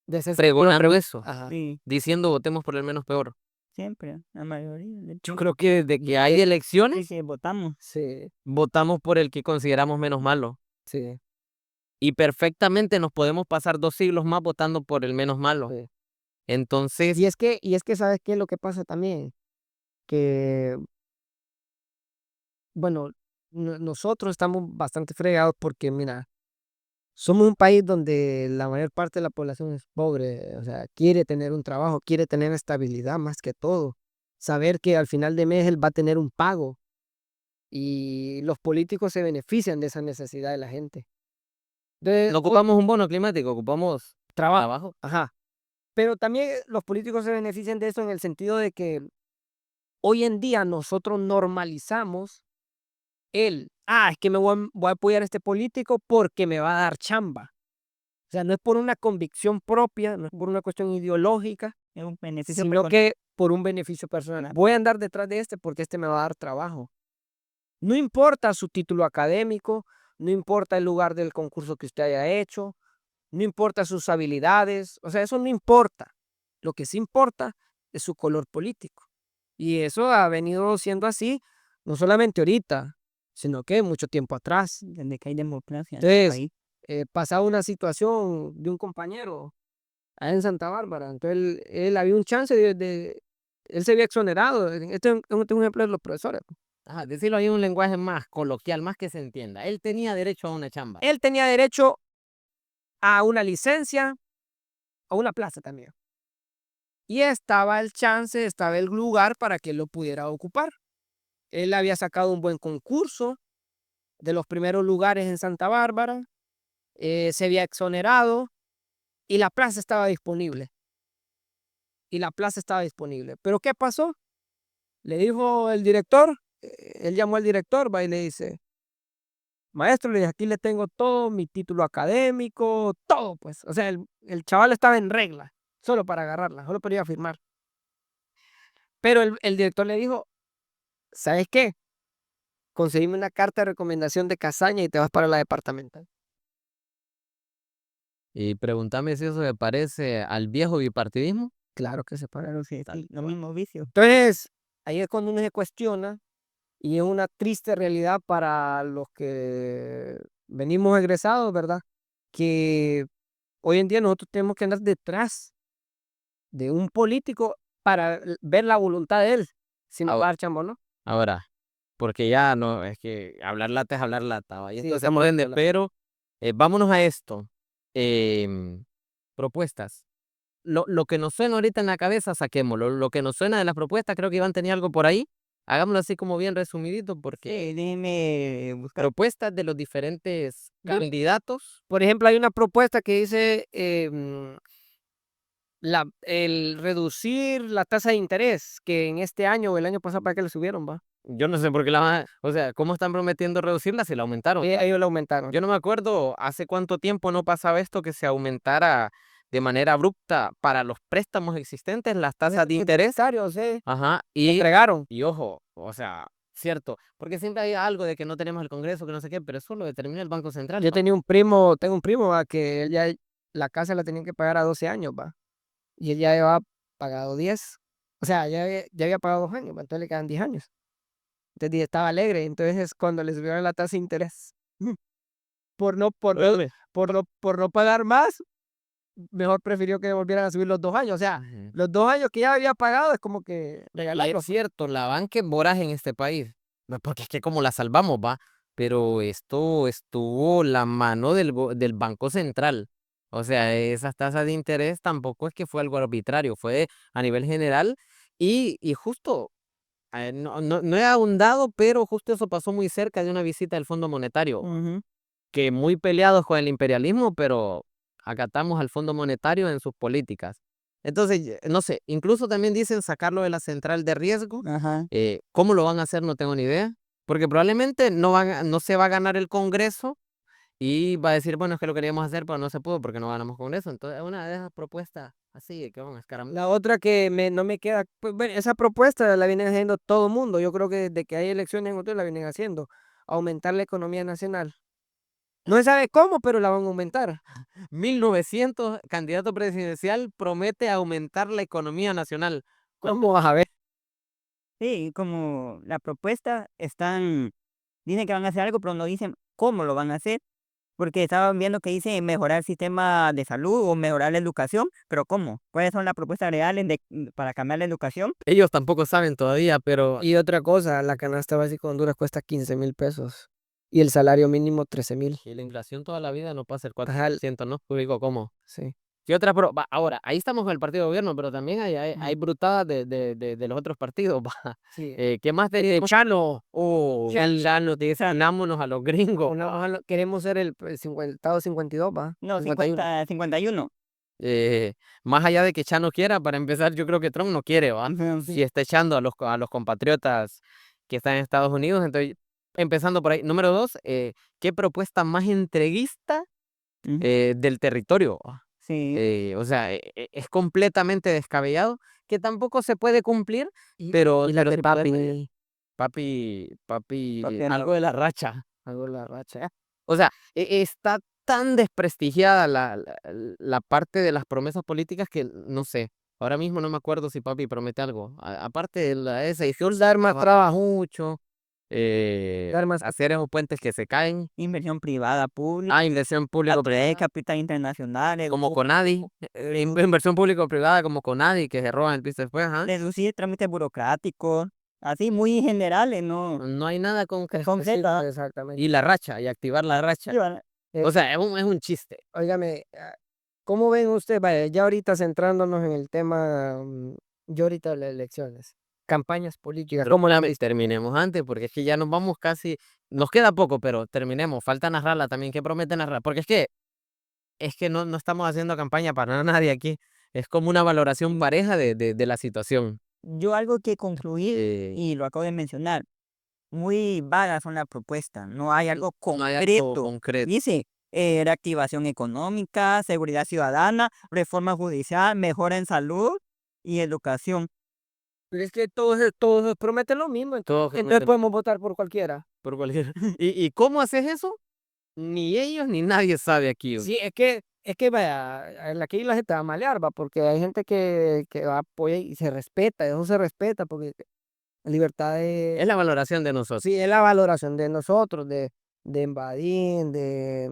De ese- pregonando una eso? Ajá. Sí, Diciendo votemos por el menos peor. siempre, la mayoría. Yo creo que desde que hay Sí, elecciones, que votamos. Sí, votamos por el que consideramos menos malo. sí, Y perfectamente nos podemos pasar 2 siglos más votando por el menos malo. sí. Entonces, Y es que, ¿sabes qué es lo que pasa también? Que, bueno, nosotros estamos bastante fregados porque, mira, somos un país donde la mayor parte de la población es pobre, o sea, quiere tener un trabajo, quiere tener estabilidad más que todo. Saber que al final de mes él va a tener un pago y los políticos se benefician de esa necesidad de la gente. no ocupamos un bono climático, ocupamos trabajo. Ajá. Pero también los políticos se benefician de eso en el sentido de que hoy en día nosotros normalizamos es que voy a apoyar a este político porque me va a dar chamba. O sea, no es por una convicción propia, no es por una cuestión ideológica, Es un beneficio sino personal. que por un beneficio personal. Voy a andar detrás de este porque este me va a dar trabajo. No importa su título académico, no importa el lugar del concurso que usted haya hecho, no importa sus habilidades, o sea, eso no importa. Lo que sí importa es su color político. Y eso ha venido siendo así, no solamente ahorita, sino que mucho tiempo atrás. Desde que hay democracia en el Entonces, país. pasaba una situación de un compañero allá en Santa Bárbara. Entonces, él había un chance él se había exonerado. Este es un ejemplo de los profesores. Ajá, decirlo ahí en un lenguaje más coloquial, más que se entienda. Él tenía derecho a una chamba. Él tenía derecho a una licencia, a una plaza también. Y estaba el chance, estaba el lugar para que él lo pudiera ocupar. Él había sacado un buen concurso de los primeros lugares en Santa Bárbara, se había exonerado y la plaza estaba disponible. Pero ¿qué pasó? Le dijo el director, él llamó al director, va, y le dice, maestro, le dije, aquí le tengo todo, mi título académico, todo, pues. O sea, el chaval estaba en regla, solo para agarrarla, solo para ir a firmar. Pero el director le dijo, ¿sabes qué? Conseguime una carta de recomendación de Casaña y te vas para la departamental. Y pregúntame si eso me parece al viejo bipartidismo. Claro que se pararon. Sí, Tal sí, los mismos vicios. Entonces, ahí es cuando uno se cuestiona y es una triste realidad para los que venimos egresados, ¿verdad? Que hoy en día nosotros tenemos que andar detrás de un político para ver la voluntad de él, si nos Ahora, va a dar chamba o no. ahora, porque ya no, es que hablar lata es hablar lata, ¿va? Y Sí, esto se estamos entiende, hablando. pero vámonos a esto. Em, Propuestas. Lo que nos suena ahorita en la cabeza, saquémoslo. Lo que nos suena de las propuestas, creo que Iván tenía algo por ahí. Hagámoslo así como bien resumidito, porque Sí, déjeme buscar. propuestas de los diferentes Ya. candidatos. Por ejemplo, hay una propuesta que dice el reducir la tasa de interés, que en este año o el año pasado para que le subieron, va. Yo no sé por qué o sea, ¿cómo están prometiendo reducirla si la aumentaron? Ellos lo aumentaron. Yo no me acuerdo hace cuánto tiempo no pasaba esto que se aumentara de manera abrupta para los préstamos existentes las tasas de interés. Ajá, Entregaron. y ojo, o sea, cierto, porque siempre hay algo de que no tenemos el Congreso, que no sé qué, pero eso lo determina el Banco Central. Yo ¿No? tengo un primo, va, que él ya la casa la tenían que pagar a 12 años, va. Y él ya había pagado 10. O sea, ya había pagado 2 años, va, entonces le quedan 10 años. Entonces estaba alegre. Entonces es cuando le subieron la tasa de interés. Por no, por, por no pagar más, mejor prefirió que volvieran a subir los 2 años. O sea, Ujú. los 2 años que ya había pagado es como que Y regalarlo. es cierto, la banca es voraz en este país, no, porque es que como la salvamos, va, pero esto estuvo la mano del Banco Central. O sea, esas tasas de interés tampoco es que fue algo arbitrario, fue a nivel general y justo, no he ahondado, pero justo eso pasó muy cerca de una visita del Fondo Monetario, Ujú. que muy peleados con el imperialismo, pero acatamos al Fondo Monetario en sus políticas. Entonces, no sé, incluso también dicen sacarlo de la central de riesgo. Ajá. ¿Cómo lo van a hacer? No tengo ni idea. Porque probablemente no se va a ganar el Congreso y va a decir, bueno, es que lo queríamos hacer, pero no se pudo porque no ganamos Congreso. Entonces, una de esas propuestas así, que van a escaramuzar. La otra que no me queda, pues bueno, esa propuesta la viene haciendo todo el mundo. Yo creo que desde que hay elecciones en otros la vienen haciendo. Aumentar la economía nacional. No se sabe cómo, pero la van a aumentar. 1900, candidato presidencial, promete aumentar la economía nacional. ¿Cómo vas a ver? Sí, como la propuesta dicen que van a hacer algo, pero no dicen cómo lo van a hacer, porque estaban viendo que dice mejorar el sistema de salud o mejorar la educación, pero ¿cómo? ¿Cuáles son las propuestas reales para cambiar la educación? Ellos tampoco saben todavía, pero Y otra cosa, la canasta básica de Honduras cuesta 15,000 pesos y el salario mínimo 13,000. y la inflación toda la vida no pasa el Ajá, 4%, ¿no? Pues digo, ¿cómo? sí. ¿Qué otra ahora, ahí estamos con el partido de gobierno, pero también hay brutadas de los otros partidos, va. Sí. ¿Qué más Chano? Chano, te dice, unámonos a los gringos. Queremos ser el Estado 52, va. No, 51. 51. Más allá de que Chano quiera, para empezar, yo creo que Trump no quiere, ¿va? Si está echando a los compatriotas que están en Estados Unidos, entonces, empezando por ahí. Número dos, ¿qué propuesta más entreguista Ujú. del territorio? Sí. O sea, es completamente descabellado, que tampoco se puede cumplir, Y pero la de sí puede papi, papi, Papi algo de la racha. algo la racha. O sea, está tan desprestigiada la parte de las promesas políticas que no sé. Ahora mismo no me acuerdo si papi promete algo. Aparte de esa, y Dar más trabajo. mucho. Dar más. Hacer esos puentes que se caen. Inversión privada, pública, Inversión público atraer capital internacional, como Conadi. Inversión público-privada como Conadi, que se roban el piso después. Ajá. reducir trámites burocráticos, así muy generales, ¿no? No hay nada concreto. Concreta. Exactamente. Y la racha, y activar la racha. O sea, es un chiste. Óigame, ¿cómo ven ustedes? Vaya, ya ahorita centrándonos en el tema, yo ahorita de las elecciones, campañas políticas, ¿Cómo terminemos antes? Porque es que ya nos vamos casi, nos queda poco, pero terminemos. Falta narrarla también. ¿Qué promete narrar? Porque es que no estamos haciendo campaña para nadie aquí. Es como una valoración pareja de la situación. Yo algo que concluir, Eh, y lo acabo de mencionar, muy vagas son las propuestas, no hay algo No hay algo concreto. concreto. Dice, reactivación económica, seguridad ciudadana, reforma judicial, mejora en salud y educación. Pero es que todos prometen lo mismo, Todos entonces prometen podemos votar por cualquiera. por cualquier ¿Y cómo haces eso? Ni ellos ni nadie sabe aquí. Sí, es que vaya, aquí la gente va a malear, va, porque hay gente que apoya y se respeta, eso se respeta, porque la libertad Es la valoración de nosotros. sí, es la valoración de nosotros, de Embadín, de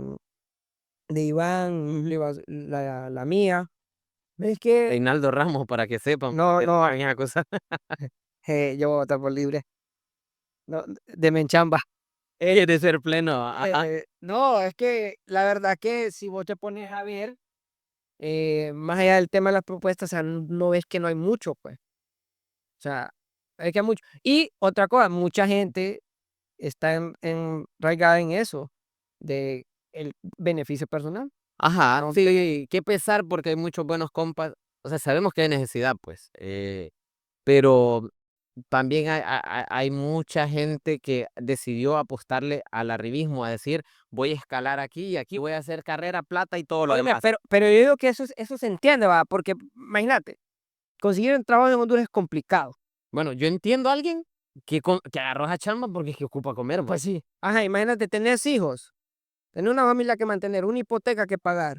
Iván, la mía. Es que Reinaldo Ramos, para que sepan, no, que no no, vayan a acusar. yo voy a votar por libre. No, de Menchamba. Quiere ser pleno. Ajá. No, es que la verdad que si vos te pones a ver, más allá del tema de las propuestas, o sea, no ves que no hay mucho, pues. O sea, es que hay mucho. Y otra cosa, mucha gente está enraigada en eso, de el beneficio personal. Ajá, ¿No? sí, qué pesar porque hay muchos buenos compas. O sea, sabemos que hay necesidad, pues. Pero también hay mucha gente que decidió apostarle al arribismo, a decir, voy a escalar aquí y aquí voy a hacer carrera, plata y todo lo Óyeme, demás. pero yo digo que eso se entiende, va, porque imagínate, conseguir un trabajo en Honduras es complicado. Bueno, yo entiendo a alguien que agarró esa chamba porque es que ocupa comer, Pues pues. sí. Ajá, imagínate, tenés hijos, tener una familia que mantener, una hipoteca que pagar,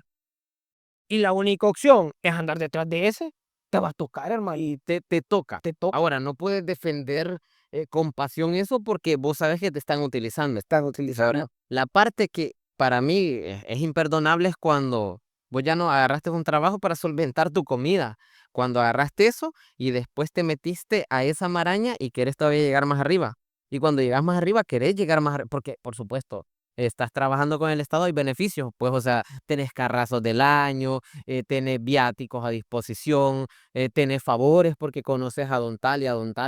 y la única opción es andar detrás de ese, te va a tocar, hermano. Y te toca. Te toca. Ahora, no puedes defender con pasión eso porque vos sabes que te están utilizando. Están Ahora, utilizando. la parte que para mí es imperdonable es cuando vos ya no agarraste un trabajo para solventar tu comida. Cuando agarraste eso y después te metiste a esa maraña y querés todavía llegar más arriba. Y cuando llegas más arriba, querés llegar más arriba. Porque, por supuesto, estás trabajando con el Estado y beneficios. Pues, o sea, tenés carrazos del año, tenés viáticos a disposición, tenés favores porque conoces a don tal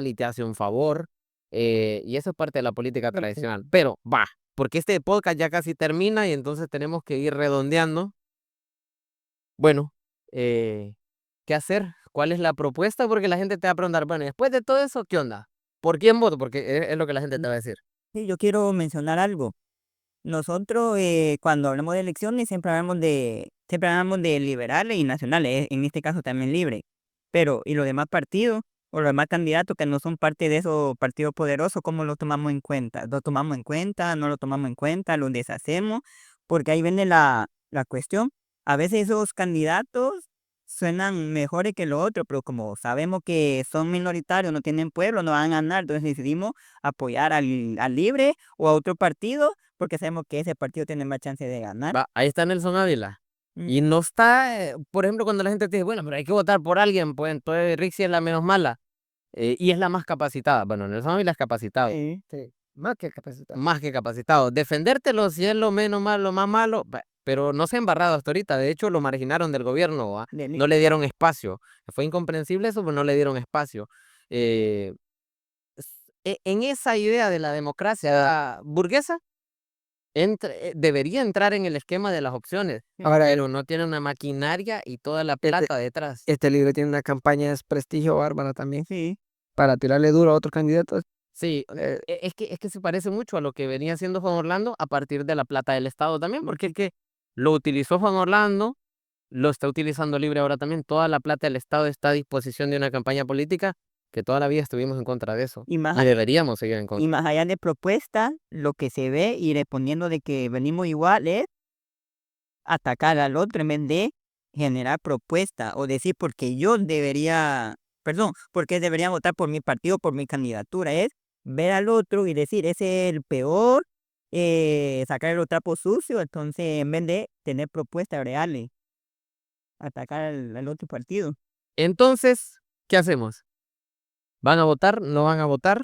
y te hace un favor. Y eso es parte de la política tradicional. Pero va, porque este podcast ya casi termina y entonces tenemos que ir redondeando. Bueno, ¿qué hacer? ¿Cuál es la propuesta? Porque la gente te va a preguntar, bueno, y después de todo eso, ¿qué onda? ¿Por quién voto? Porque es lo que la gente te va a decir. Sí, yo quiero mencionar algo. Nosotros, cuando hablamos de elecciones, siempre hablamos de liberales y nacionales, en este caso también libre. Pero, ¿y los demás partidos o los demás candidatos que no son parte de esos partidos poderosos, cómo lo tomamos en cuenta? ¿Lo tomamos en cuenta? ¿No lo tomamos en cuenta? ¿Lo deshacemos? Porque ahí viene la cuestión. A veces esos candidatos suenan mejores que los otros, pero como sabemos que son minoritarios, no tienen pueblo, no van a ganar, entonces decidimos apoyar al libre o a otro partido porque sabemos que ese partido tiene más chance de ganar. Va, ahí está Nelson Ávila. Mm, Y no está, por ejemplo, cuando la gente te dice, bueno, pero hay que votar por alguien, pues entonces Rixi es la menos mala y es la más capacitada. Bueno, Nelson Ávila es capacitado. Sí, más que capacitado. Más que capacitado. Defendértelo si es lo menos malo, más malo, pero no se ha embarrado hasta ahorita. De hecho, lo marginaron del gobierno, ¿va? del- No le dieron espacio. Fue incomprensible eso, pero no le dieron espacio. Eh, en esa idea de la democracia burguesa, debería entrar en el esquema de las opciones, Ahora, pero no tiene una maquinaria y toda la plata detrás. este libro tiene una campaña de desprestigio bárbara también, Sí, para tirarle duro a otros candidatos. Sí, es que se parece mucho a lo que venía haciendo Juan Orlando a partir de la plata del Estado también, porque es que lo utilizó Juan Orlando, lo está utilizando Libre ahora también. Toda la plata del Estado está a disposición de una campaña política que toda la vida estuvimos en contra de eso. y más, Y deberíamos seguir en y contra. más allá de propuestas, lo que se ve y respondiendo de que venimos igual es atacar al otro en vez de generar propuestas o decir porque yo debería, perdón, porque debería votar por mi partido, por mi candidatura, es ver al otro y decir, ese es el peor, sacar el trapo sucio, entonces en vez de tener propuestas reales, atacar al otro partido. Entonces, ¿qué hacemos? ¿Van a votar? ¿No van a votar?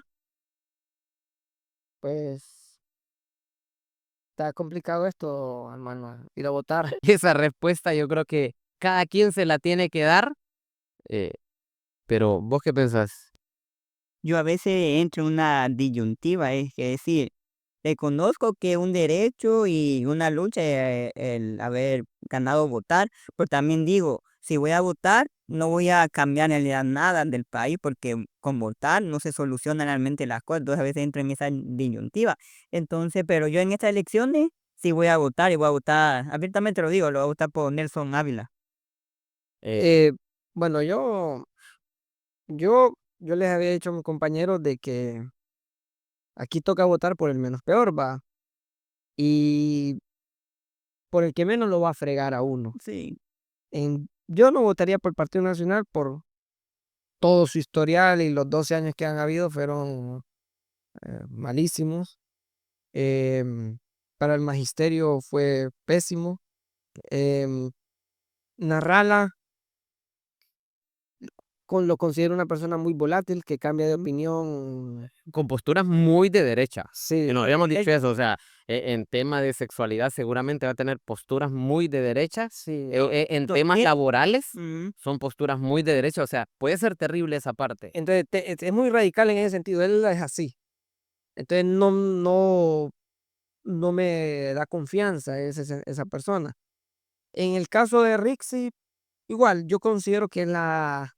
Pues está complicado esto, hermano, ir a votar. Esa respuesta yo creo que cada quien se la tiene que dar, eh, pero ¿vos qué pensás? Yo a veces entro en una disyuntiva, es que decir, reconozco que un derecho y una lucha el haber ganado votar, pero también digo, si voy a votar, no voy a cambiar en realidad nada del país, porque con votar no se solucionan realmente las cosas, entonces a veces entro en esa disyuntiva. Entonces, pero yo en estas elecciones sí voy a votar y voy a votar, abiertamente lo digo, lo voy a votar por Nelson Ávila. Eh, Eh, bueno, yo les había dicho a mis compañeros de que aquí toca votar por el menos peor, va, y por el que menos lo va a fregar a uno. Sí, Yo no votaría por el Partido Nacional por todo su historial y los 12 años que han habido fueron malísimos. Em, para el magisterio fue pésimo. Em, Narrala lo considero una persona muy volátil que cambia de opinión. con posturas muy de derecha. Sí, Y nos habíamos dicho eso, o sea, en tema de sexualidad seguramente va a tener posturas muy de derecha. sí. En To- temas eh, laborales mm, son posturas muy de derecha, o sea, puede ser terrible esa parte. Entonces es muy radical en ese sentido. Él es así. Entonces no me da confianza esa persona. En el caso de Rixi, igual, yo considero que es la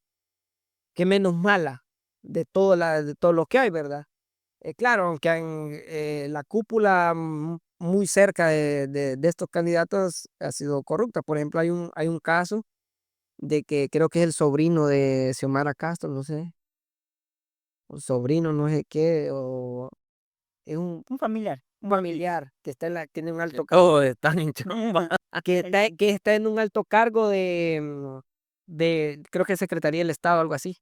que menos mala de todo lo que hay, ¿verdad? Claro, aunque en la cúpula muy cerca de estos candidatos ha sido corrupta. Por ejemplo, hay un caso de que creo que es el sobrino de Xiomara Castro, no sé, o sobrino, no sé qué, o es un familiar. un familiar que está tiene un alto Oh, están en chamba. que está en un alto cargo creo que Secretaría del Estado, algo así,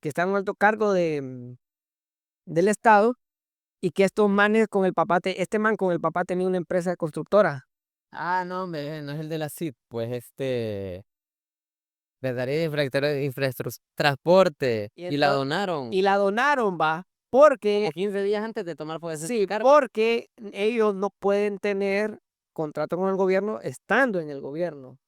que está en un alto cargo del Estado y que estos manes con el papá, este man con el papá tenía una empresa constructora. Ah, no, hombre, no es el de la CID, pues Secretaría de Transporte, Y, y la entonces, donaron y la donaron, va, como porque, 15 días antes de tomar posesión sí, del cargo. porque ellos no pueden tener contrato con el gobierno estando en el gobierno.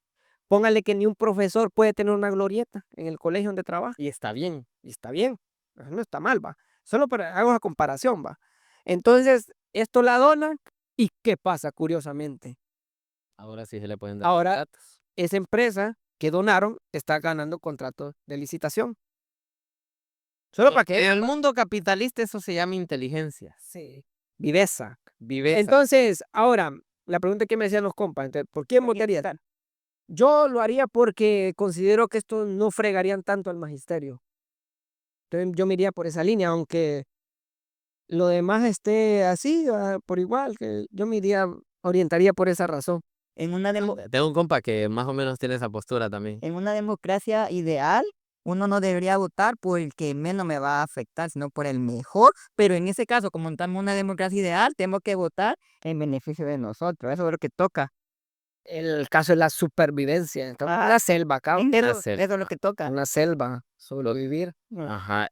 Póngale que ni un profesor puede tener una glorieta en el colegio donde trabaja. Y está bien. Y está bien, eso no está mal, va. Solo para hago esa comparación, va. Entonces, esto la donan y ¿qué pasa? Curiosamente, Ahora sí se le pueden dar ahora datos. esa empresa que donaron está ganando contratos de licitación. Solo para En que el mundo capitalista eso se llama inteligencia. sí, viveza. Viveza. Entonces, ahora, la pregunta que me decían los compas, entonces, ¿por quién votarías? Yo lo haría porque considero que esto no fregarían tanto al magisterio. Entonces, yo me iría por esa línea, aunque lo demás esté así, por igual, que yo me iría, orientaría por esa razón. En una Tengo un compa que más o menos tiene esa postura también. En una democracia ideal, uno no debería votar por el que menos me va a afectar, sino por el mejor. Pero en ese caso, como estamos en una democracia ideal, tenemos que votar en beneficio de nosotros. Eso es lo que toca. El caso es la supervivencia. Entonces, Ah, la selva, cabrón. Eso es lo que toca. Una selva, sobrevivir. Ajá.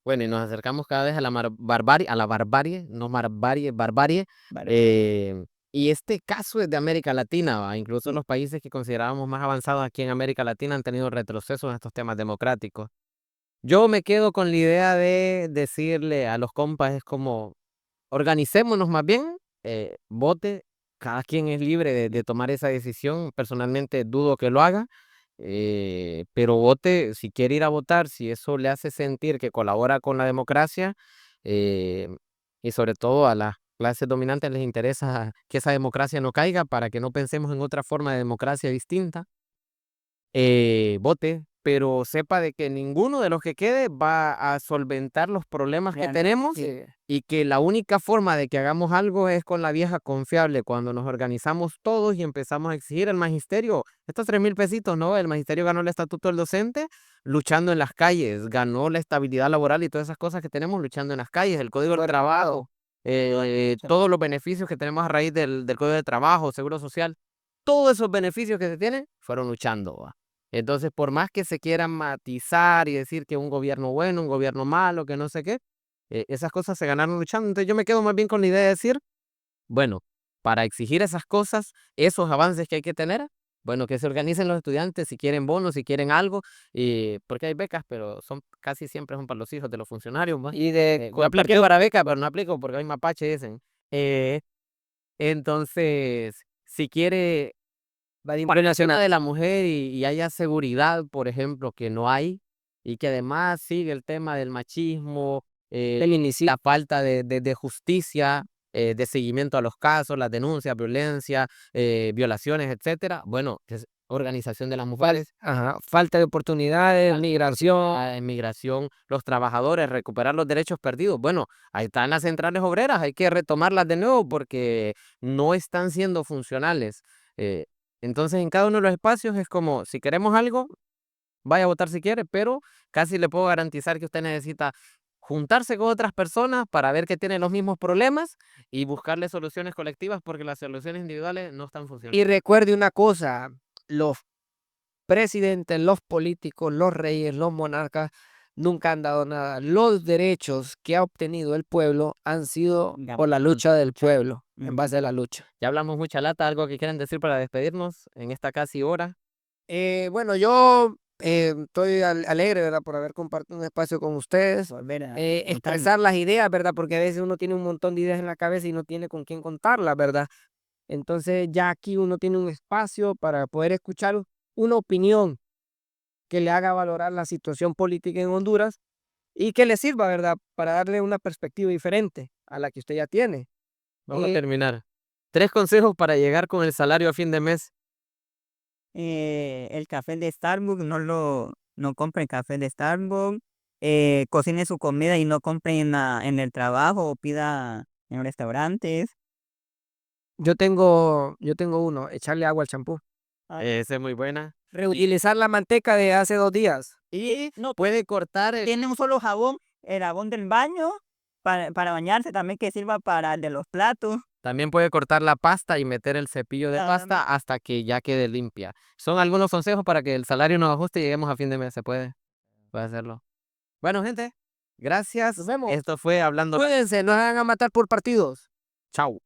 Bueno, y nos acercamos cada vez a la barbarie, no barbarie, barbarie. Vale. Y este caso es de América Latina, ¿va? Incluso los países que considerábamos más avanzados aquí en América Latina han tenido retrocesos en estos temas democráticos. Yo me quedo con la idea de decirle a los compas, es como, organicémonos más bien, vote, cada quien es libre de tomar esa decisión, personalmente dudo que lo haga, pero vote, si quiere ir a votar, si eso le hace sentir que colabora con la democracia, eh, y sobre todo a las clases dominantes les interesa que esa democracia no caiga para que no pensemos en otra forma de democracia distinta, vote, pero sepa de que ninguno de los que quede va a solventar los problemas que Realmente, tenemos sí. y que la única forma de que hagamos algo es con la vieja confiable, cuando nos organizamos todos y empezamos a exigir al magisterio estos 3,000 pesitos, ¿no? El magisterio ganó el estatuto del docente luchando en las calles, ganó la estabilidad laboral y todas esas cosas que tenemos luchando en las calles, el código del trabajo, todos los beneficios que tenemos a raíz del código de trabajo, seguro social, todos esos beneficios que se tienen fueron luchando, ¿va? Entonces, por más que se quieran matizar y decir que un gobierno bueno, un gobierno malo, que no sé qué, esas cosas se ganaron luchando. Entonces, yo me quedo más bien con la idea de decir, bueno, para exigir esas cosas, esos avances que hay que tener, bueno, que se organicen los estudiantes si quieren bonos, si quieren algo, porque hay becas, pero casi siempre son para los hijos de los funcionarios, ¿va? Y de Yo apliqué para beca, pero no aplico porque hay mapache dicen. Entonces, si quiere Va de para el tema nacional. de la mujer y haya seguridad, por ejemplo, que no hay, y que además sigue el tema del machismo, la falta de justicia, de seguimiento a los casos, las denuncias, violencia, violaciones, etcétera. Bueno, es organización de las mujeres, Ajá, falta de oportunidades, migración. migración, los trabajadores, recuperar los derechos perdidos. Bueno, ahí están las centrales obreras, hay que retomarlas de nuevo porque no están siendo funcionales. Eh, entonces, en cada uno de los espacios es como, si queremos algo, vaya a votar si quiere, pero casi le puedo garantizar que usted necesita juntarse con otras personas para ver que tienen los mismos problemas y buscarle soluciones colectivas porque las soluciones individuales no están funcionando. Y recuerde una cosa, los presidentes, los políticos, los reyes, los monarcas nunca han dado nada. Los derechos que ha obtenido el pueblo han sido por la lucha del pueblo, en base a la lucha. Ya hablamos mucha lata, algo que quieran decir para despedirnos en esta casi hora. Bueno, yo estoy alegre, ¿verdad? Por haber compartido un espacio con ustedes. Volver a Expresar las ideas, ¿verdad? Porque a veces uno tiene un montón de ideas en la cabeza y no tiene con quién contarlas, ¿verdad? Entonces ya aquí uno tiene un espacio para poder escuchar una opinión que le haga valorar la situación política en Honduras y que le sirva, ¿verdad? Para darle una perspectiva diferente a la que usted ya tiene. Vamos a terminar. 3 consejos para llegar con el salario a fin de mes. el café de Starbucks, no compren café de Starbucks, cocine su comida y no compre en el trabajo o pida en restaurantes. Yo tengo uno, echarle agua al champú. Esa es muy buena. Reutilizar la manteca de hace 2 días. Y no, Puede cortar tiene un solo jabón, el jabón del baño, para bañarse también que sirva para el de los platos. También puede cortar la pasta y meter el cepillo de pasta hasta que ya quede limpia. Son algunos consejos para que el salario nos ajuste y lleguemos a fin de mes. Se puede hacerlo. Bueno, gente, gracias. Nos vemos. Esto fue Hablando. Cuídense, no se van a matar por partidos. Chau.